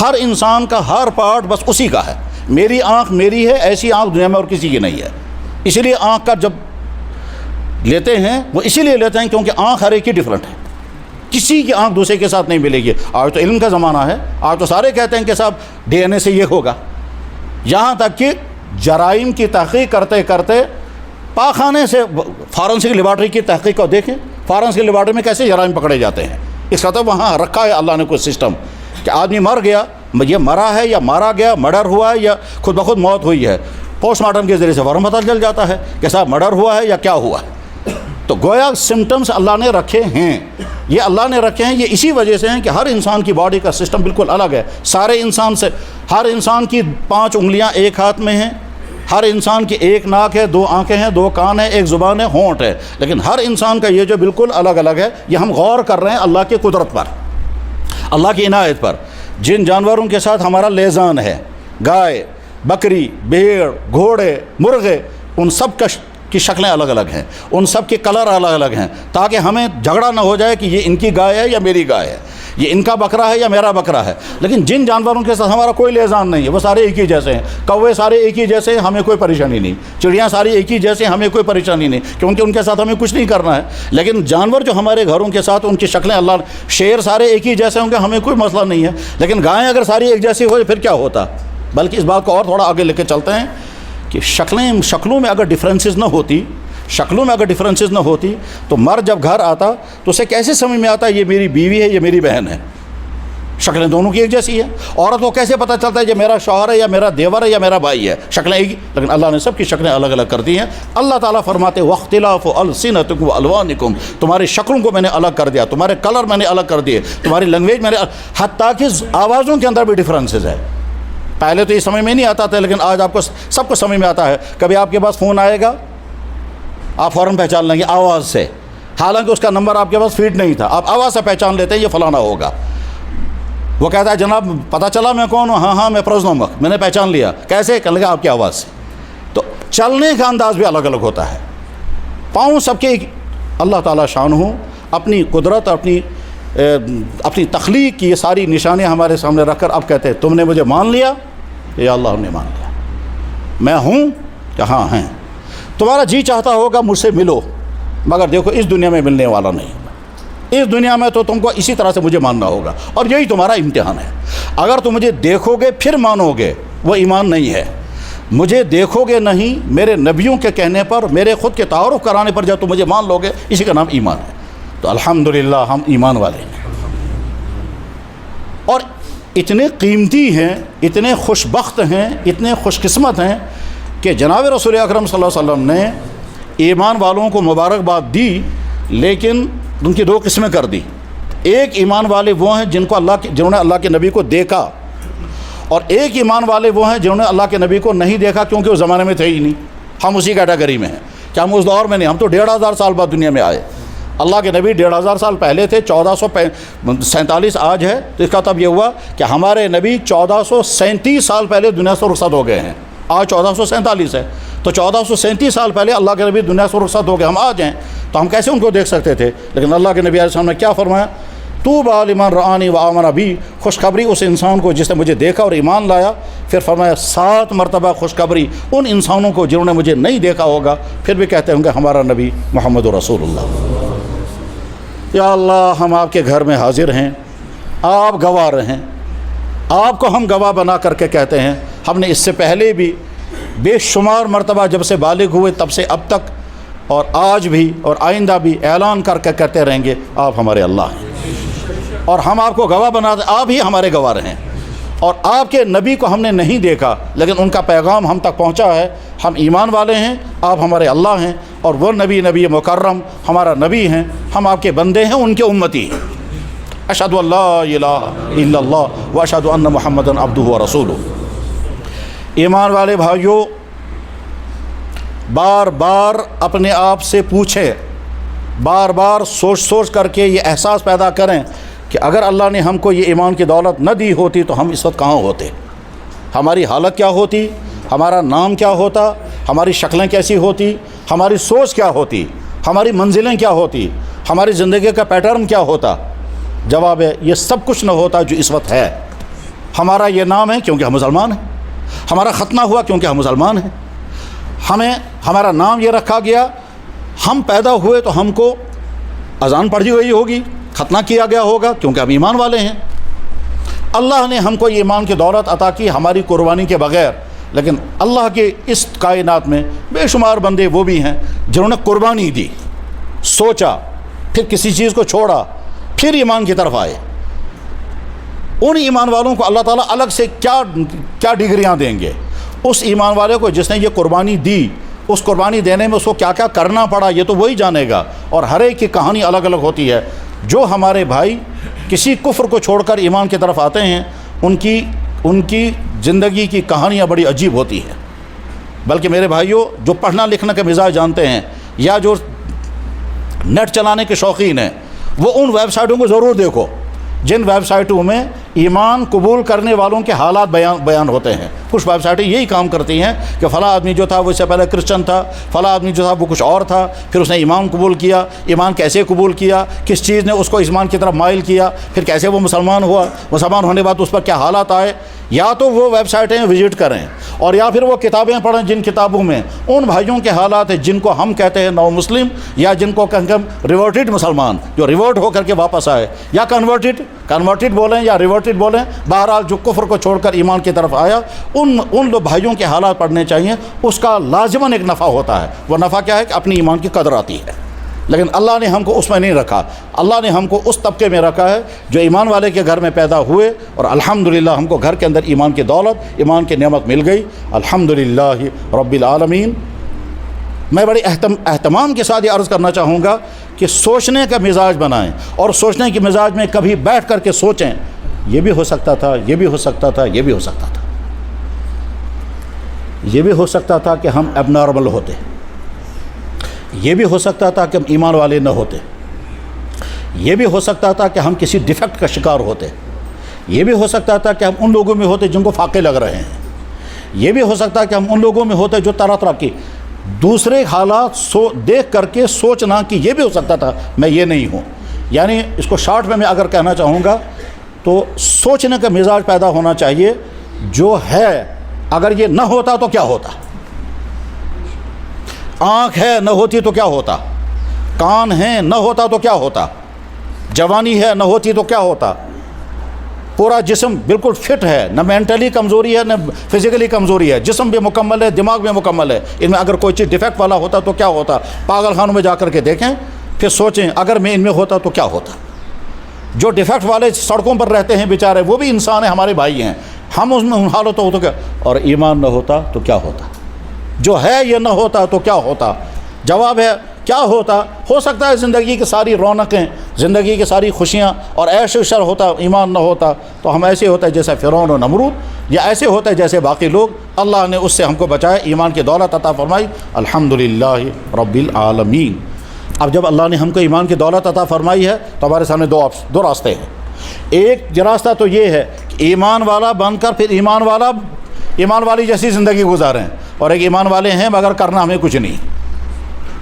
ہر انسان کا ہر پارٹ بس اسی کا ہے۔ میری آنکھ میری ہے، ایسی آنکھ دنیا میں اور کسی کی نہیں ہے۔ اسی لیے آنکھ کا جب لیتے ہیں وہ اسی لیے لیتے ہیں کیونکہ آنکھ ہر ایک کی ڈفرینٹ ہے، کسی کی آنکھ دوسرے کے ساتھ نہیں ملے گی۔ آج تو علم کا زمانہ ہے، آج تو سارے کہتے ہیں کہ صاحب ڈی این اے سے یہ ہوگا، یہاں تک کہ جرائم کی تحقیق کرتے کرتے پاخانے سے فارنسک لیبارٹری کی تحقیق کو دیکھیں، فارنسک لیبارٹری میں کیسے جرائم پکڑے جاتے ہیں، اس کا تو وہاں رکھا ہے اللہ نے کوئی سسٹم کہ آدمی مر گیا، یہ مرا ہے یا مارا گیا، مرڈر ہوا ہے یا خود بخود موت ہوئی ہے، پوسٹ مارٹم کے ذریعے سے فوراً پتہ چل جاتا ہے کہ صاحب مرڈر ہوا ہے یا کیا ہوا ہے۔ تو گویا سمٹمز اللہ نے رکھے ہیں، یہ اللہ نے رکھے ہیں، یہ اسی وجہ سے ہیں کہ ہر انسان کی باڈی کا سسٹم بالکل الگ ہے سارے انسان سے۔ ہر انسان کی 5 انگلیاں ایک ہاتھ میں ہیں، ہر انسان کی 1 ناک ہے، 2 آنکھیں ہیں، 2 کان ہیں، 1 زبان ہے، ہونٹ ہے، لیکن ہر انسان کا یہ جو بالکل الگ الگ ہے، یہ ہم غور کر رہے ہیں اللہ کی قدرت پر، اللہ کی عنایت پر۔ جن جانوروں کے ساتھ ہمارا لیزان ہے، گائے، بکری، بھیڑ، گھوڑے، مرغے، ان سب کی شکلیں الگ الگ ہیں، ان سب کے کلر الگ الگ ہیں، تاکہ ہمیں جھگڑا نہ ہو جائے کہ یہ ان کی گائے ہے یا میری گائے ہے، یہ ان کا بکرا ہے یا میرا بکرا ہے۔ لیکن جن جانوروں کے ساتھ ہمارا کوئی لیزان نہیں ہے، وہ سارے ایک ہی جیسے ہیں، کوے سارے ایک ہی جیسے ہیں، ہمیں کوئی پریشانی نہیں، چڑیاں ساری ایک ہی جیسے ہیں، ہمیں کوئی پریشانی نہیں، کیونکہ ان کے ساتھ ہمیں کچھ نہیں کرنا ہے۔ لیکن جانور جو ہمارے گھروں کے ساتھ، ان کی شکلیں اللہ، شیر سارے ایک ہی جیسے ہوں گے، ہمیں کوئی مسئلہ نہیں ہے، لیکن گائیں اگر ساری ایک جیسی ہو پھر کیا ہوتا؟ بلکہ اس بات کو اور تھوڑا آگے لے کے چلتے ہیں کہ شکلوں میں اگر ڈفرینسز نہ ہوتی تو مرد جب گھر آتا تو اسے کیسے سمجھ میں آتا یہ میری بیوی ہے، یہ میری بہن ہے؟ شکلیں دونوں کی ایک جیسی ہے۔ عورت کو کیسے پتہ چلتا ہے یہ میرا شوہر ہے یا میرا دیور ہے یا میرا بھائی ہے؟ شکلیں ایک ہی، لیکن اللہ نے سب کی شکلیں الگ الگ کر دی ہیں۔ اللہ تعالیٰ فرماتے واختلاف السنتکم والوانکم، تمہاری شکلوں کو میں نے الگ کر دیا، تمہارے کلر میں نے الگ کر دیے، تمہاری لینگویج میں نے، حتیٰ کہ آوازوں کے اندر بھی ڈفرینسز ہے۔ پہلے تو یہ سمجھ میں نہیں آتا تھا، لیکن آج آپ کو سب کو سمجھ میں آتا ہے۔ کبھی آپ کے پاس فون آئے گا، آپ فوراً پہچان لیں گے آواز سے، حالانکہ اس کا نمبر آپ کے پاس فیڈ نہیں تھا، آپ آواز سے پہچان لیتے ہیں یہ فلانا ہوگا۔ وہ کہتا ہے جناب پتہ چلا میں کون ہوں؟ ہاں میں پروز نمک، میں نے پہچان لیا۔ کیسے؟ کہنے لگا آپ کی آواز سے۔ تو چلنے کا انداز بھی الگ الگ ہوتا ہے، پاؤں سب کے۔ اللہ تعالیٰ شان ہو اپنی قدرت، اپنی اپنی تخلیق کی یہ ساری نشانیاں ہمارے سامنے رکھ کر اب کہتے ہیں تم نے مجھے مان لیا؟ یا اللہ ہم نے مان لیا۔ میں ہوں کہ ہاں ہیں۔ تمہارا جی چاہتا ہوگا مجھ سے ملو، مگر دیکھو اس دنیا میں ملنے والا نہیں، اس دنیا میں تو تم کو اسی طرح سے مجھے ماننا ہوگا، اور یہی تمہارا امتحان ہے۔ اگر تم مجھے دیکھو گے پھر مانو گے، وہ ایمان نہیں ہے۔ مجھے دیکھو گے نہیں، میرے نبیوں کے کہنے پر، میرے خود کے تعارف کرانے پر جب تم مجھے مان لو گے، اسی کا نام ایمان ہے۔ تو الحمدللہ ہم ایمان والے ہیں، اور اتنے قیمتی ہیں، اتنے خوش بخت ہیں، اتنے خوش قسمت ہیں کہ جناب رسول اکرم صلی اللہ علیہ وسلم نے ایمان والوں کو مبارکباد دی، لیکن ان کی دو قسمیں کر دی۔ ایک ایمان والے وہ ہیں جنہوں نے اللہ کے نبی کو دیکھا، اور ایک ایمان والے وہ ہیں جنہوں نے اللہ کے نبی کو نہیں دیکھا، کیونکہ اس زمانے میں تھے ہی نہیں۔ ہم اسی کیٹیگری میں ہیں کہ ہم اس دور میں نہیں، ہم تو 1500 سال بعد دنیا میں آئے۔ اللہ کے نبی 1500 سال پہلے تھے، 1447 آج ہے، تو اس کا مطلب یہ ہوا کہ ہمارے نبی 1437 سال پہلے دنیا سے رخصت ہو گئے ہیں۔ آج 1447 ہے، تو 1437 سال پہلے اللہ کے نبی دنیا سے رخصت ہو گئے، ہم آج ہیں، تو ہم کیسے ان کو دیکھ سکتے تھے؟ لیکن اللہ کے نبی علیہ السلام نے کیا فرمایا؟ طوبیٰ لمن رآنی وآمن بی، خوشخبری اس انسان کو جس نے مجھے دیکھا اور ایمان لایا۔ پھر فرمایا 7 مرتبہ خوشخبری ان انسانوں کو جنہوں نے مجھے نہیں دیکھا ہوگا، پھر بھی کہتے ہوں گے ہمارا نبی محمد رسول اللہ۔ یا اللہ ہم آپ کے گھر میں حاضر ہیں، آپ گواہ رہیں، آپ کو ہم گواہ بنا کر کے کہتے ہیں، ہم نے اس سے پہلے بھی بے شمار مرتبہ جب سے بالغ ہوئے تب سے اب تک، اور آج بھی اور آئندہ بھی اعلان کر کے کہتے رہیں گے آپ ہمارے اللہ ہیں، اور ہم آپ کو گواہ بنا دیں، آپ ہی ہمارے گواہ رہیں۔ اور آپ کے نبی کو ہم نے نہیں دیکھا، لیکن ان کا پیغام ہم تک پہنچا ہے، ہم ایمان والے ہیں، آپ ہمارے اللہ ہیں، اور وہ نبی مکرم ہمارا نبی ہیں، ہم آپ کے بندے ہیں، ان کے امتی ہیں۔ اشہد ان لا الہ الا اللہ و اشہد ان محمدا عبدہ و رسولہ۔ ایمان والے بھائیوں، بار بار اپنے آپ سے پوچھیں، بار بار سوچ کر کے یہ احساس پیدا کریں کہ اگر اللہ نے ہم کو یہ ایمان کی دولت نہ دی ہوتی تو ہم اس وقت کہاں ہوتے؟ ہماری حالت کیا ہوتی؟ ہمارا نام کیا ہوتا؟ ہماری شکلیں کیسی ہوتی؟ ہماری سوچ کیا ہوتی؟ ہماری منزلیں کیا ہوتی؟ ہماری زندگی کا پیٹرن کیا ہوتا؟ جواب ہے یہ سب کچھ نہ ہوتا جو اس وقت ہے۔ ہمارا یہ نام ہے کیونکہ ہم مسلمان ہیں، ہمارا ختنہ ہوا کیونکہ ہم مسلمان ہیں، ہمیں ہمارا نام یہ رکھا گیا، ہم پیدا ہوئے تو ہم کو اذان پڑھی گئی ہوگی، ختنہ کیا گیا ہوگا کیونکہ ہم ایمان والے ہیں۔ اللہ نے ہم کو یہ ایمان کی دولت عطا کی ہماری قربانی کے بغیر، لیکن اللہ کے اس کائنات میں بے شمار بندے وہ بھی ہیں جنہوں نے قربانی دی، سوچا، پھر کسی چیز کو چھوڑا، پھر ایمان کی طرف آئے۔ ان ایمان والوں کو اللہ تعالیٰ الگ سے کیا ڈگریاں دیں گے؟ اس ایمان والے کو جس نے یہ قربانی دی، اس قربانی دینے میں اس کو کیا کیا کرنا پڑا یہ تو وہی جانے گا، اور ہر ایک کی کہانی الگ الگ ہوتی ہے۔ جو ہمارے بھائی کسی کفر کو چھوڑ کر ایمان کی طرف آتے ہیں، ان کی زندگی کی کہانیاں بڑی عجیب ہوتی ہیں۔ بلکہ میرے بھائیوں، جو پڑھنا لکھنے کا مزاج جانتے ہیں یا جو نیٹ چلانے کے شوقین ہیں، وہ ان ویب سائٹوں کو ضرور دیکھو جن ویب سائٹوں میں ایمان قبول کرنے والوں کے حالات بیان ہوتے ہیں۔ کچھ ویب سائٹیں یہی کام کرتی ہیں کہ فلاں آدمی جو تھا وہ اس سے پہلے کرسچن تھا، فلاں آدمی جو تھا وہ کچھ اور تھا، پھر اس نے ایمان قبول کیا، ایمان کیسے قبول کیا، کس چیز نے اس کو ایمان کی طرف مائل کیا، پھر کیسے وہ مسلمان ہوا، مسلمان ہونے بعد اس پر کیا حالات آئے۔ یا تو وہ ویب سائٹیں وزٹ کریں، اور یا پھر وہ کتابیں پڑھیں جن کتابوں میں ان بھائیوں کے حالات ہیں جن کو ہم کہتے ہیں نو مسلم، یا جن کو کہیں ہم ریورٹڈ مسلمان، جو ریورٹ ہو کر کے واپس آئے، یا کنورٹڈ بولیں یا ریورٹڈ بولیں، بہرحال جو کفر کو چھوڑ کر ایمان کی طرف آیا، ان لوگ بھائیوں کے حالات پڑھنے چاہیے۔ اس کا لازماً ایک نفع ہوتا ہے، وہ نفع کیا ہے کہ اپنی ایمان کی قدر آتی ہے۔ لیکن اللہ نے ہم کو اس میں نہیں رکھا، اللہ نے ہم کو اس طبقے میں رکھا ہے جو ایمان والے کے گھر میں پیدا ہوئے، اور الحمدللہ ہم کو گھر کے اندر ایمان کی دولت، ایمان کی نعمت مل گئی، الحمدللہ رب العالمین۔ میں بڑی اہتمام کے ساتھ یہ عرض کرنا چاہوں گا کہ سوچنے کا مزاج بنائیں، اور سوچنے کے مزاج میں کبھی بیٹھ کر کے سوچیں یہ بھی ہو سکتا تھا، یہ بھی ہو سکتا تھا، یہ بھی ہو سکتا تھا، یہ بھی ہو سکتا تھا کہ ہم اب نارمل ہوتے، یہ بھی ہو سکتا تھا کہ ہم ایمان والے نہ ہوتے، یہ بھی ہو سکتا تھا کہ ہم کسی ڈیفیکٹ کا شکار ہوتے، یہ بھی ہو سکتا تھا کہ ہم ان لوگوں میں ہوتے جن کو فاقے لگ رہے ہیں، یہ بھی ہو سکتا ہے کہ ہم ان لوگوں میں ہوتے جو طرح طرح کی دوسرے حالات دیکھ کر کے سوچنا کہ یہ بھی ہو سکتا تھا میں یہ نہیں ہوں، یعنی اس کو شارٹ میں اگر کہنا چاہوں گا تو سوچنے کا مزاج پیدا ہونا چاہیے، جو ہے اگر یہ نہ ہوتا تو کیا ہوتا، آنکھ ہے نہ ہوتی تو کیا ہوتا، کان ہے نہ ہوتا تو کیا ہوتا، جوانی ہے نہ ہوتی تو کیا ہوتا، پورا جسم بالکل فٹ ہے، نہ مینٹلی کمزوری ہے نہ فزیکلی کمزوری ہے، جسم بھی مکمل ہے، دماغ بھی مکمل ہے، ان میں اگر کوئی چیز ڈیفیکٹ والا ہوتا تو کیا ہوتا، پاگل خانوں میں جا کر کے دیکھیں، پھر سوچیں اگر میں ان میں ہوتا تو کیا ہوتا۔ جو ڈیفیکٹ والے سڑکوں پر رہتے ہیں بیچارے، وہ بھی انسان ہیں، ہمارے بھائی ہیں، ہم اس میں حالت ہو تو کیا، اور ایمان نہ ہوتا تو کیا ہوتا، جو ہے یہ نہ ہوتا تو کیا ہوتا۔ جواب ہے کیا ہوتا، ہو سکتا ہے زندگی کی ساری رونقیں، زندگی کی ساری خوشیاں اور عیش و عشر ہوتا، ایمان نہ ہوتا تو ہم ایسے ہوتا ہے جیسے فرعون و نمرود، یا ایسے ہوتا ہے جیسے باقی لوگ۔ اللہ نے اس سے ہم کو بچایا، ایمان کی دولت عطا فرمائی، الحمدللہ رب العالمین۔ اب جب اللہ نے ہم کو ایمان کی دولت عطا فرمائی ہے تو ہمارے سامنے دو راستے ہیں۔ ایک راستہ تو یہ ہے کہ ایمان والا بن کر پھر ایمان والی جیسی زندگی گزاریں، اور ایک ایمان والے ہیں مگر کرنا ہمیں کچھ نہیں،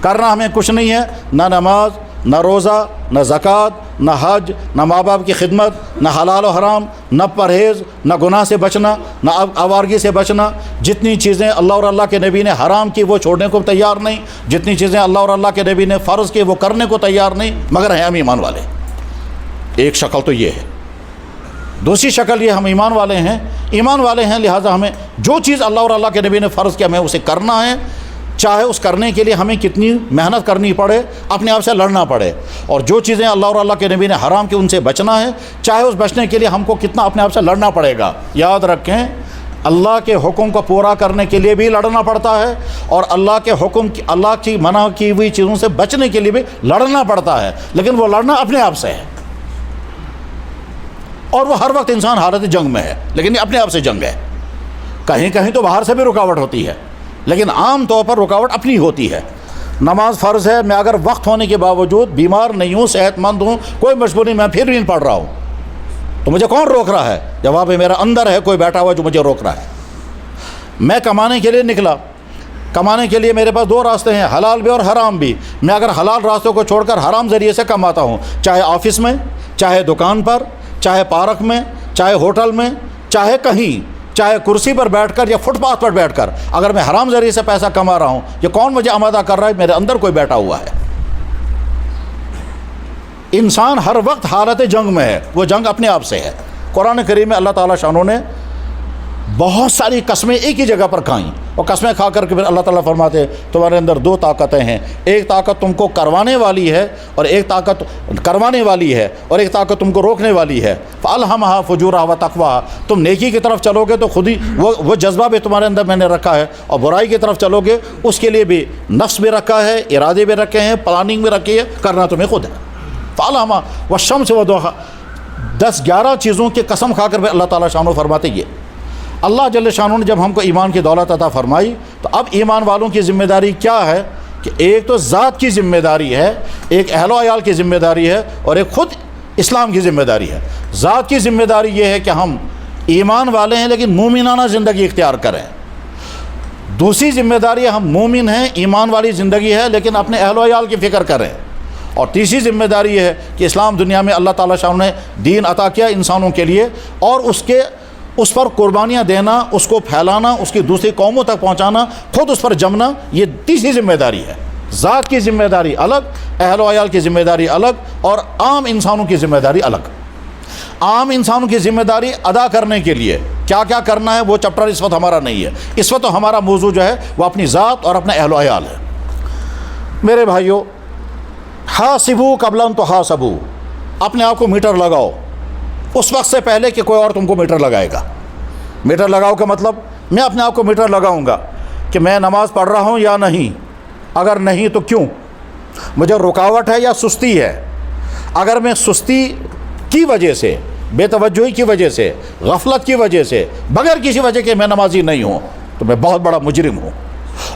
کرنا ہمیں کچھ نہیں ہے، نہ نماز، نہ روزہ، نہ زکوٰۃ، نہ حج، نہ ماں باپ کی خدمت، نہ حلال و حرام، نہ پرہیز، نہ گناہ سے بچنا، نہ آوارگی سے بچنا۔ جتنی چیزیں اللہ اور اللہ کے نبی نے حرام کی وہ چھوڑنے کو تیار نہیں، جتنی چیزیں اللہ اور اللہ کے نبی نے فرض کی وہ کرنے کو تیار نہیں، مگر ہیں ہم ایمان والے۔ ایک شکل تو یہ ہے۔ دوسری شکل یہ ہم ایمان والے ہیں لہٰذا ہمیں جو چیز اللہ اور اللہ کے نبی نے فرض کیا ہمیں اسے کرنا ہے، چاہے اس کرنے کے لیے ہمیں کتنی محنت کرنی پڑے، اپنے آپ سے لڑنا پڑے، اور جو چیزیں اللہ اور اللہ کے نبی نے حرام کی ان سے بچنا ہے، چاہے اس بچنے کے لیے ہم کو کتنا اپنے آپ سے لڑنا پڑے گا۔ یاد رکھیں اللہ کے حکم کو پورا کرنے کے لیے بھی لڑنا پڑتا ہے، اور اللہ کے حکم کی، اللہ کی منع کی ہوئی چیزوں سے بچنے کے لیے بھی لڑنا پڑتا ہے، لیکن وہ لڑنا اپنے آپ سے ہے، اور وہ ہر وقت انسان حالت جنگ میں ہے، لیکن یہ اپنے آپ سے جنگ ہے۔ کہیں کہیں تو باہر سے بھی رکاوٹ ہوتی ہے، لیکن عام طور پر رکاوٹ اپنی ہوتی ہے۔ نماز فرض ہے، میں اگر وقت ہونے کے باوجود بیمار نہیں ہوں، صحت مند ہوں، کوئی مجبوری میں پھر بھی نہیں پڑھ رہا ہوں، تو مجھے کون روک رہا ہے؟ جواب ہے میرا اندر ہے کوئی بیٹھا ہوا جو مجھے روک رہا ہے۔ میں کمانے کے لیے نکلا، کمانے کے لیے میرے پاس دو راستے ہیں، حلال بھی اور حرام بھی۔ میں اگر حلال راستوں کو چھوڑ کر حرام ذریعے سے کماتا ہوں، چاہے آفس میں، چاہے دکان پر، چاہے پارک میں، چاہے ہوٹل میں، چاہے کہیں، چاہے کرسی پر بیٹھ کر یا فٹ پاتھ پر بیٹھ کر، اگر میں حرام ذریعے سے پیسہ کما رہا ہوں، یہ کون مجھے آمادہ کر رہا ہے؟ میرے اندر کوئی بیٹھا ہوا ہے۔ انسان ہر وقت حالت جنگ میں ہے، وہ جنگ اپنے آپ سے ہے۔ قرآن کریم میں اللہ تعالیٰ شانوں نے بہت ساری قسمیں ایک ہی جگہ پر کھائیں، اور قسمیں کھا کر کے پھر اللہ تعالیٰ فرماتے ہیں تمہارے اندر دو طاقتیں ہیں، ایک طاقت تم کو کروانے والی ہے اور ایک طاقت کروانے والی ہے، اور ایک طاقت تم کو روکنے والی ہے۔ فَأَلْهَمَهَا فُجُورَهَا وَتَقْوَاهَا، تم نیکی کی طرف چلو گے تو خود ہی وہ جذبہ بھی تمہارے اندر میں نے رکھا ہے، اور برائی کی طرف چلو گے اس کے لیے بھی نفس بھی رکھا ہے، ارادے بھی رکھے ہیں، پلاننگ بھی رکھی ہے، کرنا تمہیں خود ہے۔ فَأَلْهَمَهَا وَالشَّمْسِ وَضُحَاهَا، 10-11 چیزوں کی قسم کھا کر اللہ تعالیٰ شانو فرماتے یہ اللہ جل شانہ نے جب ہم کو ایمان کی دولت عطا فرمائی تو اب ایمان والوں کی ذمہ داری کیا ہے کہ ایک تو ذات کی ذمہ داری ہے، ایک اہل و عیال کی ذمہ داری ہے، اور ایک خود اسلام کی ذمہ داری ہے۔ ذات کی ذمہ داری یہ ہے کہ ہم ایمان والے ہیں لیکن مومنانہ زندگی اختیار کریں۔ دوسری ذمہ داری ہم مومن ہیں، ایمان والی زندگی ہے، لیکن اپنے اہل و عیال کی فکر کریں۔ اور تیسری ذمہ داری یہ ہے کہ اسلام دنیا میں اللہ تعالیٰ شاہ نے دین عطا کیا انسانوں کے لیے، اور اس پر قربانیاں دینا، اس کو پھیلانا، اس کی دوسری قوموں تک پہنچانا، خود اس پر جمنا، یہ تیسری ذمہ داری ہے۔ ذات کی ذمہ داری الگ، اہل و عیال کی ذمہ داری الگ، اور عام انسانوں کی ذمہ داری الگ۔ عام انسانوں کی ذمہ داری ادا کرنے کے لیے کیا کیا کرنا ہے وہ چپٹر اس وقت ہمارا نہیں ہے، اس وقت تو ہمارا موضوع جو ہے وہ اپنی ذات اور اپنا اہل و عیال ہے۔ میرے بھائیو، حاسبو قبل ان تحاسبو، اپنے آپ کو میٹر لگاؤ اس وقت سے پہلے کہ کوئی اور تم کو میٹر لگائے گا۔ میٹر لگاؤ کا مطلب میں اپنے آپ کو میٹر لگاؤں گا کہ میں نماز پڑھ رہا ہوں یا نہیں، اگر نہیں تو کیوں، مجھے رکاوٹ ہے یا سستی ہے۔ اگر میں سستی کی وجہ سے، بے توجہی کی وجہ سے، غفلت کی وجہ سے، بغیر کسی وجہ کے میں نمازی نہیں ہوں تو میں بہت بڑا مجرم ہوں،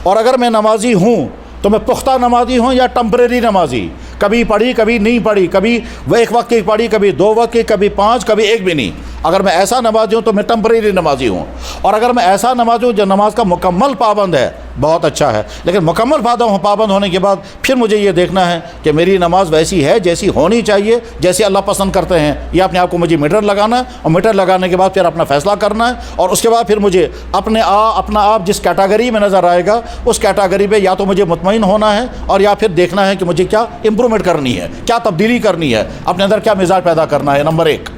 اور اگر میں نمازی ہوں تو میں پختہ نمازی ہوں یا ٹمپریری نمازی، کبھی پڑھی کبھی نہیں پڑھی، کبھی وہ ایک وقت کی پڑھی، کبھی 2 وقت کی، کبھی 5، کبھی ایک بھی نہیں۔ اگر میں ایسا نمازی ہوں تو میں ٹمپریری نمازی ہوں، اور اگر میں ایسا نمازی ہوں جو نماز کا مکمل پابند ہے، بہت اچھا ہے، لیکن مکمل پابند ہونے کے بعد پھر مجھے یہ دیکھنا ہے کہ میری نماز ویسی ہے جیسی ہونی چاہیے، جیسی اللہ پسند کرتے ہیں، یا اپنے آپ کو مجھے میٹر لگانا ہے، اور میٹر لگانے کے بعد پھر اپنا فیصلہ کرنا ہے، اور اس کے بعد پھر مجھے اپنا آپ جس کیٹاگری میں نظر آئے گا اس کیٹاگری پہ یا تو مجھے مطمئن ہونا ہے، اور یا پھر دیکھنا ہے کہ مجھے کیا امپرومنٹ کرنی ہے، کیا تبدیلی کرنی ہے، اپنے اندر کیا مزاج پیدا کرنا ہے، نمبر 1۔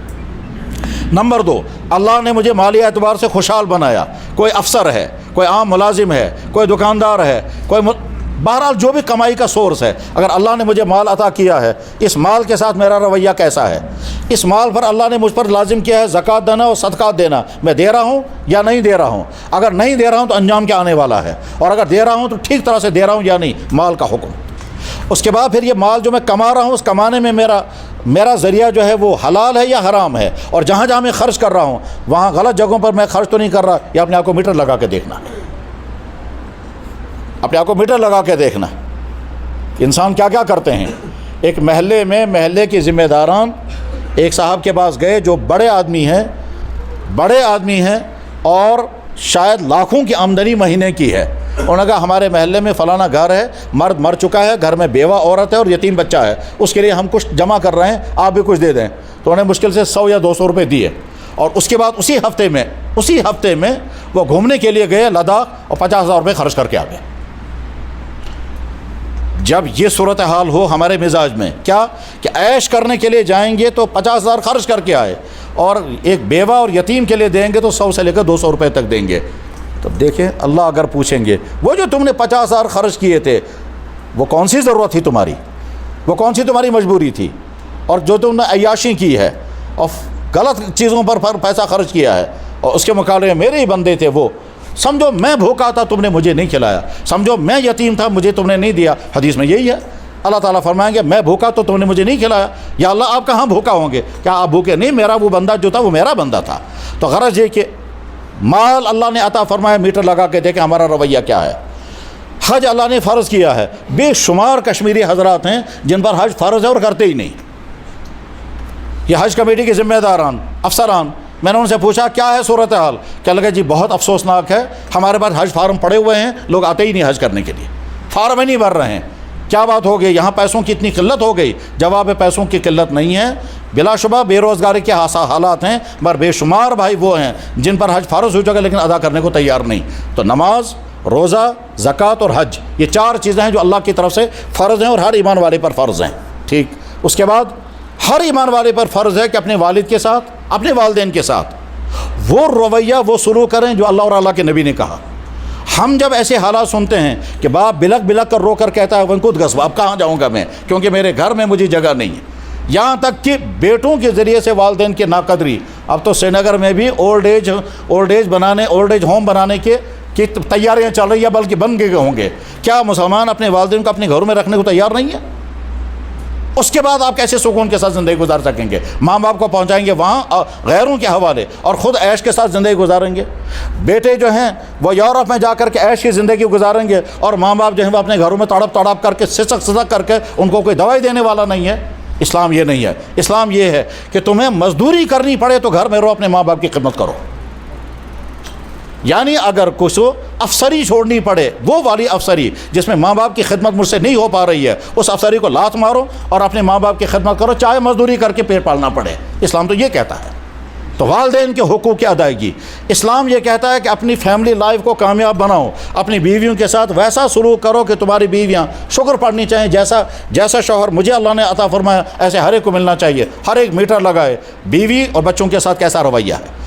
نمبر 2، اللہ نے مجھے مالی اعتبار سے خوشحال بنایا، کوئی افسر ہے، کوئی عام ملازم ہے، کوئی دکاندار ہے، بہرحال جو بھی کمائی کا سورس ہے، اگر اللہ نے مجھے مال عطا کیا ہے، اس مال کے ساتھ میرا رویہ کیسا ہے، اس مال پر اللہ نے مجھ پر لازم کیا ہے زکوٰۃ دینا اور صدقات دینا، میں دے رہا ہوں یا نہیں دے رہا ہوں، اگر نہیں دے رہا ہوں تو انجام کیا آنے والا ہے، اور اگر دے رہا ہوں تو ٹھیک طرح سے دے رہا ہوں یا نہیں، مال کا حکم۔ اس کے بعد پھر یہ مال جو میں کما رہا ہوں، اس کمانے میں میرا ذریعہ جو ہے وہ حلال ہے یا حرام ہے، اور جہاں جہاں میں خرچ کر رہا ہوں وہاں غلط جگہوں پر میں خرچ تو نہیں کر رہا، یا اپنے آپ کو میٹر لگا کے دیکھنا، اپنے آپ کو میٹر لگا کے دیکھنا انسان کیا کیا کرتے ہیں۔ ایک محلے کے ذمہ داران ایک صاحب کے پاس گئے جو بڑے آدمی ہیں اور شاید لاکھوں کی آمدنی مہینے کی ہے، انہوں نے کہا ہمارے محلے میں فلانا گھر ہے، مرد مر چکا ہے، گھر میں بیوہ عورت ہے اور یتیم بچہ ہے، اس کے لیے ہم کچھ جمع کر رہے ہیں، آپ بھی کچھ دے دیں۔ تو انہوں نے مشکل سے 100 یا 200 روپے دیے، اور اس کے بعد اسی ہفتے میں وہ گھومنے کے لیے گئے لداخ، اور 50,000 روپے خرچ کر کے آ گئے۔ جب یہ صورتحال ہو ہمارے مزاج میں کیا کہ عیش کرنے کے لیے جائیں گے تو 50,000 خرچ کر کے آئے، اور ایک بیوہ اور یتیم کے لیے دیں گے تو 100 سے لے کر 200 روپے تک دیں گے، تو دیکھیں اللہ اگر پوچھیں گے وہ جو تم نے 50,000 خرچ کیے تھے وہ کون سی ضرورت تھی تمہاری، وہ کون سی تمہاری مجبوری تھی، اور جو تم نے عیاشی کی ہے اور غلط چیزوں پر پیسہ خرچ کیا ہے، اور اس کے مقابلے میں میرے ہی بندے تھے وہ، سمجھو میں بھوکا تھا تم نے مجھے نہیں کھلایا، سمجھو میں یتیم تھا مجھے تم نے نہیں دیا، حدیث میں یہی ہے، اللہ تعالیٰ فرمائیں گے میں بھوکا تو تم نے مجھے نہیں کھلایا، یا اللہ آپ کہاں بھوکا ہوں گے، کیا آپ بھوکے نہیں، میرا وہ بندہ جو تھا وہ میرا بندہ تھا۔ تو غرض یہ کہ مال اللہ نے عطا فرمایا، میٹر لگا کے دیکھیں ہمارا رویہ کیا ہے۔ حج اللہ نے فرض کیا ہے، بے شمار کشمیری حضرات ہیں جن پر حج فرض ہے اور کرتے ہی نہیں، یہ حج کمیٹی کے ذمہ داران افسران، میں نے ان سے پوچھا کیا ہے صورتحال، کہنے لگے جی بہت افسوسناک ہے، ہمارے پاس حج فارم پڑے ہوئے ہیں، لوگ آتے ہی نہیں حج کرنے کے لیے، فارم ہی نہیں بھر رہے ہیں، کیا بات ہو گئی، یہاں پیسوں کی اتنی قلت ہو گئی؟ جواب ہے پیسوں کی قلت نہیں ہے، بلا شبہ بے روزگاری کے حالات ہیں، مگر بے شمار بھائی وہ ہیں جن پر حج فرض ہو چکا لیکن ادا کرنے کو تیار نہیں۔ تو نماز، روزہ، زکوٰۃ اور حج، یہ 4 چیزیں ہیں جو اللہ کی طرف سے فرض ہیں اور ہر ایمان والے پر فرض ہیں، ٹھیک۔ اس کے بعد ہر ایمان والے پر فرض ہے کہ اپنے والد کے ساتھ، اپنے والدین کے ساتھ وہ رویہ، وہ سلوک کریں جو اللہ اور اللہ کے نبی نے کہا۔ ہم جب ایسے حالات سنتے ہیں کہ باپ بلک بلک کر رو کر کہتا ہے ونکود گسوا، اب کہاں جاؤں گا میں کیونکہ میرے گھر میں مجھے جگہ نہیں ہے، یہاں تک کہ بیٹوں کے ذریعے سے والدین کی ناقدری، اب تو سری نگر میں بھی اولڈ ایج ہوم بنانے کی تیاریاں چل رہی ہیں، بلکہ بن گئے ہوں گے۔ کیا مسلمان اپنے والدین کو اپنے گھروں میں رکھنے کو تیار نہیں ہے؟ اس کے بعد آپ کیسے سکون کے ساتھ زندگی گزار سکیں گے؟ ماں باپ کو پہنچائیں گے وہاں غیروں کے حوالے اور خود عیش کے ساتھ زندگی گزاریں گے۔ بیٹے جو ہیں وہ یورپ میں جا کر کے عیش کی زندگی گزاریں گے، اور ماں باپ جو ہیں وہ اپنے گھروں میں تڑپ کر کے سسک کر کے ان کو کوئی دوائی دینے والا نہیں ہے۔ اسلام یہ نہیں ہے، اسلام یہ ہے کہ تمہیں مزدوری کرنی پڑے تو گھر میں رہو، اپنے ماں باپ کی خدمت کرو، یعنی اگر کچھ افسری چھوڑنی پڑے، وہ والی افسری جس میں ماں باپ کی خدمت مجھ سے نہیں ہو پا رہی ہے، اس افسری کو لات مارو اور اپنے ماں باپ کی خدمت کرو، چاہے مزدوری کر کے پیٹ پالنا پڑے۔ اسلام تو یہ کہتا ہے۔ تو والدین کے حقوق کی ادائیگی، اسلام یہ کہتا ہے کہ اپنی فیملی لائف کو کامیاب بناؤ، اپنی بیویوں کے ساتھ ویسا سلوک کرو کہ تمہاری بیویاں شکر پڑھنی چاہیں، جیسا شوہر مجھے اللہ نے عطا فرمایا ایسے ہر ایک کو ملنا چاہیے، ہر ایک میٹر لگائے۔ بیوی اور بچوں کے ساتھ کیسا رویہ ہے؟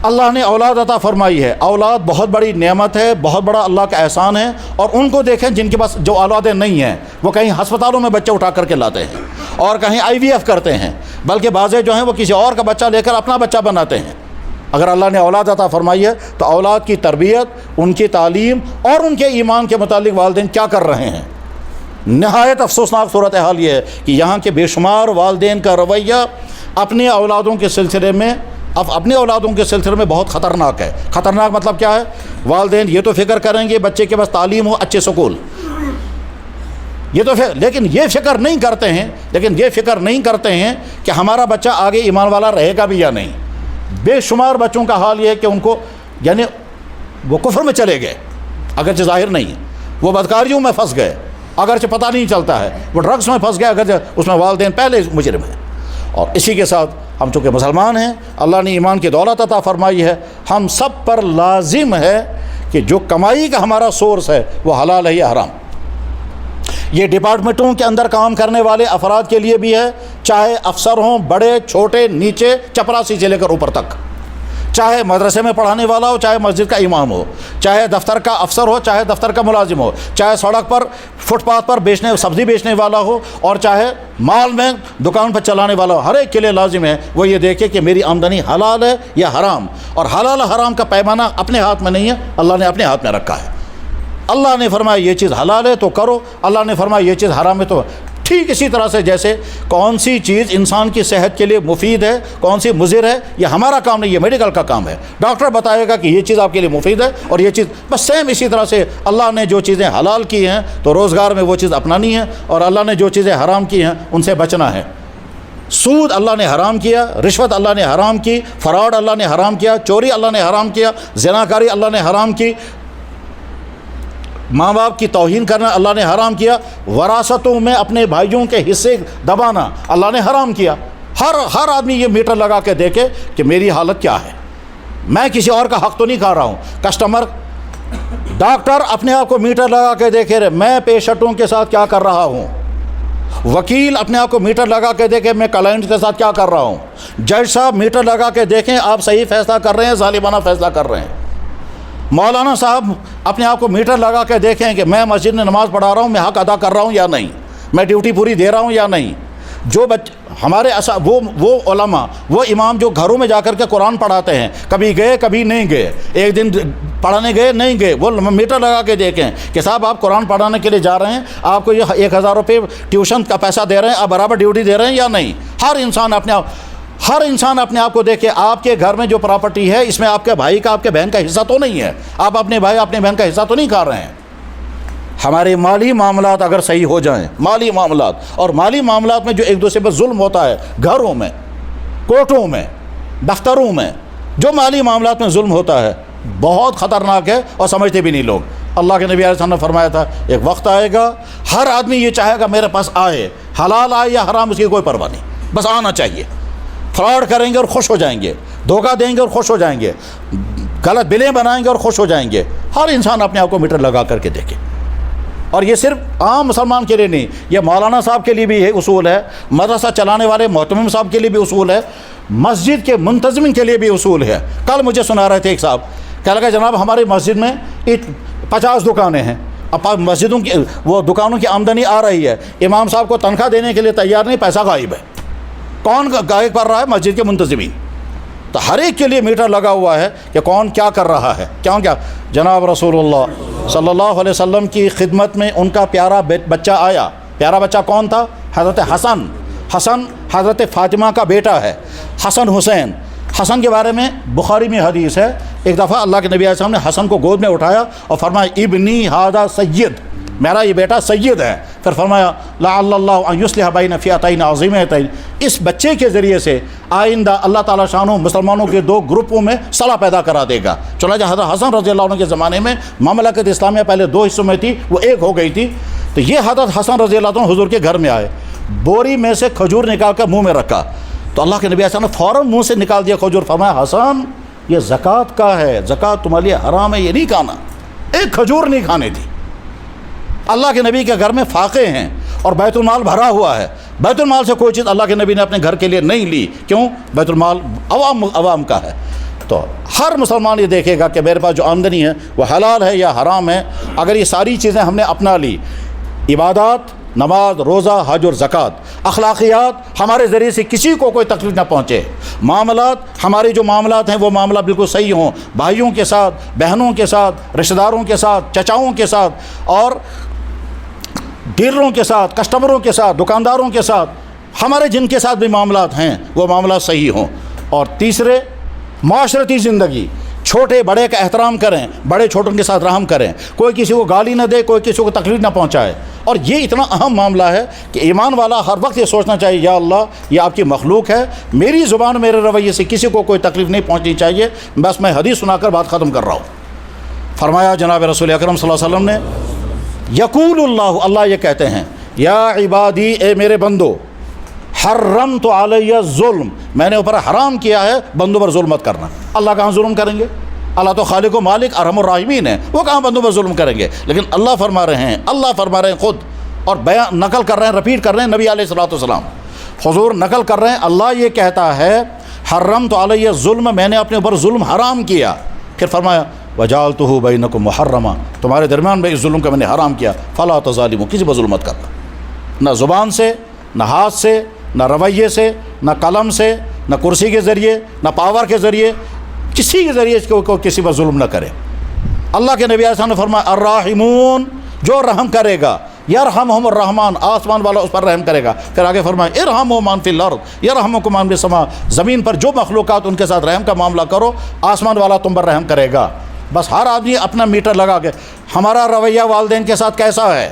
اللہ نے اولاد عطا فرمائی ہے، اولاد بہت بڑی نعمت ہے، بہت بڑا اللہ کا احسان ہے، اور ان کو دیکھیں جن کے پاس جو اولادیں نہیں ہیں وہ کہیں ہسپتالوں میں بچے اٹھا کر کے لاتے ہیں اور کہیں IVF کرتے ہیں، بلکہ بعضے جو ہیں وہ کسی اور کا بچہ لے کر اپنا بچہ بناتے ہیں۔ اگر اللہ نے اولاد عطا فرمائی ہے تو اولاد کی تربیت، ان کی تعلیم اور ان کے ایمان کے متعلق والدین کیا کر رہے ہیں؟ نہایت افسوسناک صورتحال یہ ہے کہ یہاں کے بے شمار والدین کا رویہ اپنے اولادوں کے سلسلے میں بہت خطرناک ہے۔ خطرناک مطلب کیا ہے؟ والدین یہ تو فکر کریں گے بچے کے پاس تعلیم ہو، اچھے سکول، لیکن یہ فکر نہیں کرتے ہیں کہ ہمارا بچہ آگے ایمان والا رہے گا بھی یا نہیں۔ بے شمار بچوں کا حال یہ ہے کہ ان کو یعنی وہ کفر میں چلے گئے، اگرچہ ظاہر نہیں ہے، وہ بدکاریوں میں پھنس گئے اگرچہ پتہ نہیں چلتا ہے، وہ ڈرگس میں پھنس گئے اگرچہ اس میں والدین پہلے مجرم ہیں۔ اور اسی کے ساتھ ہم چونکہ مسلمان ہیں، اللہ نے ایمان کی دولت عطا فرمائی ہے، ہم سب پر لازم ہے کہ جو کمائی کا ہمارا سورس ہے وہ حلال ہے یا حرام۔ یہ ڈپارٹمنٹوں کے اندر کام کرنے والے افراد کے لیے بھی ہے، چاہے افسر ہوں، بڑے چھوٹے، نیچے چپراسی سے لے کر اوپر تک، چاہے مدرسے میں پڑھانے والا ہو، چاہے مسجد کا امام ہو، چاہے دفتر کا افسر ہو، چاہے دفتر کا ملازم ہو، چاہے سڑک پر فٹ پاتھ پر سبزی بیچنے والا ہو، اور چاہے مال میں دکان پر چلانے والا ہو، ہر ایک کے لیے لازم ہے وہ یہ دیکھے کہ میری آمدنی حلال ہے یا حرام۔ اور حلال حرام کا پیمانہ اپنے ہاتھ میں نہیں ہے، اللہ نے اپنے ہاتھ میں رکھا ہے۔ اللہ نے فرمایا یہ چیز حلال ہے تو کرو، اللہ نے فرمایا یہ چیز حرام ہے تو۔ ٹھیک اسی طرح سے جیسے کون سی چیز انسان کی صحت کے لیے مفید ہے، کون سی مضر ہے، یہ ہمارا کام نہیں، یہ میڈیکل کا کام ہے۔ ڈاکٹر بتائے گا کہ یہ چیز آپ کے لیے مفید ہے اور یہ چیز، بس سیم اسی طرح سے اللہ نے جو چیزیں حلال کی ہیں تو روزگار میں وہ چیز اپنانی ہے، اور اللہ نے جو چیزیں حرام کی ہیں ان سے بچنا ہے۔ سود اللہ نے حرام کیا، رشوت اللہ نے حرام کی، فراڈ اللہ نے حرام کیا، چوری اللہ نے حرام کیا، زناکاری اللہ نے حرام کی، ماں باپ کی توہین کرنا اللہ نے حرام کیا، وراثتوں میں اپنے بھائیوں کے حصے دبانا اللہ نے حرام کیا۔ ہر آدمی یہ میٹر لگا کے دیکھے کہ میری حالت کیا ہے، میں کسی اور کا حق تو نہیں کھا رہا ہوں۔ کسٹمر، ڈاکٹر اپنے آپ کو میٹر لگا کے دیکھے رہے میں پیشنٹوں کے ساتھ کیا کر رہا ہوں، وکیل اپنے آپ کو میٹر لگا کے دیکھے میں کلائنٹ کے ساتھ کیا کر رہا ہوں، جج صاحب میٹر لگا کے دیکھیں آپ صحیح فیصلہ کر رہے ہیں ظالمانہ فیصلہ کر رہے ہیں، مولانا صاحب اپنے آپ کو میٹر لگا کے دیکھیں کہ میں مسجد میں نماز پڑھا رہا ہوں، میں حق ادا کر رہا ہوں یا نہیں، میں ڈیوٹی پوری دے رہا ہوں یا نہیں۔ جو ہمارے وہ علماء، وہ امام جو گھروں میں جا کر کے قرآن پڑھاتے ہیں، کبھی گئے کبھی نہیں گئے، ایک دن پڑھانے گئے نہیں گئے، وہ میٹر لگا کے دیکھیں کہ صاحب آپ قرآن پڑھانے کے لیے جا رہے ہیں، آپ کو یہ 1000 روپے ٹیوشن کا پیسہ دے رہے ہیں، آپ برابر ڈیوٹی دے رہے ہیں یا نہیں۔ ہر انسان اپنے آپ کو دیکھے، آپ کے گھر میں جو پراپرٹی ہے اس میں آپ کے بھائی کا، آپ کے بہن کا حصہ تو نہیں ہے، آپ اپنے بھائی اپنے بہن کا حصہ تو نہیں کھا رہے ہیں۔ ہمارے مالی معاملات اگر صحیح ہو جائیں، مالی معاملات، اور مالی معاملات میں جو ایک دوسرے پر ظلم ہوتا ہے، گھروں میں، کورٹوں میں، دفتروں میں جو مالی معاملات میں ظلم ہوتا ہے بہت خطرناک ہے اور سمجھتے بھی نہیں لوگ۔ اللہ کے نبی علیہ السلام نے فرمایا تھا ایک وقت آئے گا ہر آدمی یہ چاہے گا میرے پاس آئے، حلال آئے یا حرام اس کی کوئی پرواہ نہیں، بس آنا چاہیے۔ فراڈ کریں گے اور خوش ہو جائیں گے، دھوکہ دیں گے اور خوش ہو جائیں گے، غلط بلیں بنائیں گے اور خوش ہو جائیں گے۔ ہر انسان اپنے آپ کو میٹر لگا کر کے دیکھے، اور یہ صرف عام مسلمان کے لیے نہیں، یہ مولانا صاحب کے لیے بھی یہ اصول ہے، مدرسہ چلانے والے محتمم صاحب کے لیے بھی اصول ہے، مسجد کے منتظمین کے لیے بھی اصول ہے۔ کل مجھے سنا رہے تھے ایک صاحب، کہہ لگا جناب ہماری مسجد میں 50 دکانیں ہیں، اب مسجدوں کی وہ دکانوں کی آمدنی آ رہی ہے، امام صاحب کو تنخواہ دینے کے لیے تیار نہیں، پیسہ غائب ہے، کون غائب کر رہا ہے؟ مسجد کے منتظمین۔ تو ہر ایک کے لیے میٹر لگا ہوا ہے کہ کون کیا کر رہا ہے، کیا جناب رسول اللہ صلی اللہ علیہ وسلم کی خدمت میں ان کا پیارا بچہ آیا۔ پیارا بچہ کون تھا؟ حضرت حسن حضرت فاطمہ کا بیٹا ہے، حسن کے بارے میں بخاری میں حدیث ہے، ایک دفعہ اللہ کے نبی علیہ السلام نے حسن کو گود میں اٹھایا اور فرمایا ابنی ھذا سید، میرا یہ بیٹا سید ہے۔ پھر فرمایا لعل اللہ ان یصلح بین فئتین عظیمتین، اس بچے کے ذریعے سے آئندہ اللہ تعالیٰ شانہ مسلمانوں کے 2 گروپوں میں صلح پیدا کرا دے گا۔ چنانچہ حضرت حسن رضی اللہ عنہ کے زمانے میں مملکت اسلامیہ پہلے 2 حصوں میں تھی، وہ 1 ہو گئی تھی۔ تو یہ حضرت حسن رضی اللہ عنہ حضور کے گھر میں آئے، بوری میں سے کھجور نکال کر منہ میں رکھا، تو اللہ کے نبی صلی اللہ علیہ وسلم نے فوراً منہ سے نکال دیا کھجور، فرمایا حسن یہ زکوٰۃ کا ہے، زکوٰۃ تمہارے لیے حرام ہے، یہ نہیں کھانا، ایک کھجور نہیں کھانے دی۔ اللہ کے نبی کے گھر میں فاقے ہیں اور بیت المال بھرا ہوا ہے، بیت المال سے کوئی چیز اللہ کے نبی نے اپنے گھر کے لیے نہیں لی، کیوں؟ بیت المال عوام کا ہے۔ تو ہر مسلمان یہ دیکھے گا کہ میرے پاس جو آمدنی ہے وہ حلال ہے یا حرام ہے۔ اگر یہ ساری چیزیں ہم نے اپنا لی، عبادات، نماز، روزہ، حج اور زکوٰۃ، اخلاقیات، ہمارے ذریعے سے کسی کو کوئی تکلیف نہ پہنچے، معاملات، ہمارے جو معاملات ہیں وہ معاملات بالکل صحیح ہوں، بھائیوں کے ساتھ، بہنوں کے ساتھ، رشتہ داروں کے ساتھ، چچاؤں کے ساتھ، اور ڈیلروں کے ساتھ، کسٹمروں کے ساتھ، دکانداروں کے ساتھ، ہمارے جن کے ساتھ بھی معاملات ہیں وہ معاملات صحیح ہوں۔ اور تیسرے، معاشرتی زندگی، چھوٹے بڑے کا احترام کریں، بڑے چھوٹوں کے ساتھ رحم کریں، کوئی کسی کو گالی نہ دے، کوئی کسی کو تکلیف نہ پہنچائے۔ اور یہ اتنا اہم معاملہ ہے کہ ایمان والا ہر وقت یہ سوچنا چاہیے یا اللہ یہ آپ کی مخلوق ہے، میری زبان میرے رویے سے کسی کو کوئی تکلیف نہیں پہنچنی چاہیے۔ بس میں حدیث سنا کر بات ختم کر رہا ہوں۔ فرمایا جناب رسول اکرم صلی اللہ علیہ وسلم نے، یقول اللہ، اللہ یہ کہتے ہیں، یا عبادی، اے میرے بندو، حرمت علی الظلم، میں نے اوپر حرام کیا ہے بندوں پر ظلم مت کرنا۔ اللہ کہاں ظلم کریں گے؟ اللہ تو خالق و مالک ارحم الراحمین ہے، وہ کہاں بندوں پر ظلم کریں گے؟ لیکن اللہ فرما رہے ہیں، اللہ فرما رہے ہیں خود، اور بیان نقل کر رہے ہیں، رپیٹ کر رہے ہیں نبی علیہ الصلوۃ والسلام، حضور نقل کر رہے ہیں، اللہ یہ کہتا ہے حرمت علی الظلم، میں نے اپنے اوپر ظلم حرام کیا، پھر فرمایا وجعلتہ بینکم محرما، تمہارے درمیان میں اس ظلم کا میں نے حرام کیا، فلا تظالموا، کسی پر ظلم مت کرنا، نہ زبان سے، نہ ہاتھ سے، نہ رویے سے، نہ قلم سے، نہ کرسی کے ذریعے، نہ پاور کے ذریعے، کسی کے ذریعے اس کو کسی پر ظلم نہ کرے۔ اللہ کے نبی علیہ السلام نے فرمایا الراحمون، جو رحم کرے گا یرحمہم الرحمن، آسمان والا اس پر رحم کرے گا۔ پھر آگے فرمایا ارحموا من فی الارض یرحمکم من فی السماء، زمین پر جو مخلوقات ان کے ساتھ رحم کا معاملہ کرو، آسمان والا تم پر رحم کرے گا۔ بس ہر آدمی اپنا میٹر لگا کے، ہمارا رویہ والدین کے ساتھ کیسا ہے،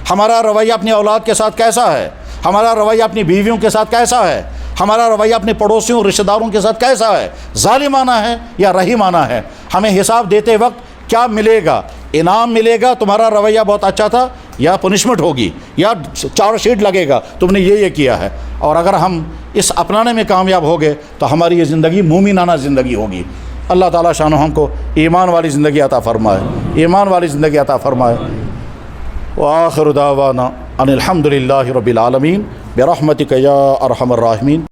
ہمارا رویہ اپنی اولاد کے ساتھ کیسا ہے، ہمارا رویہ اپنی بیویوں کے ساتھ کیسا ہے، ہمارا رویہ اپنے پڑوسیوں رشتہ داروں کے ساتھ کیسا ہے، ظالمانہ ہے یا رحیمانہ ہے۔ ہمیں حساب دیتے وقت کیا ملے گا؟ انعام ملے گا تمہارا رویہ بہت اچھا تھا، یا پنشمنٹ ہوگی، یا چارج شیٹ لگے گا تم نے یہ کیا ہے۔ اور اگر ہم اس اپنانے میں کامیاب ہو گئے تو ہماری یہ زندگی مومنانہ زندگی ہوگی۔ اللہ تعالیٰ شان ہم کو ایمان والی زندگی عطا فرمائے، ایمان والی زندگی عطا فرمائے۔ وآخر دعوانا ان الحمد للہ رب العالمین برحمتک یا ارحم الراحمین۔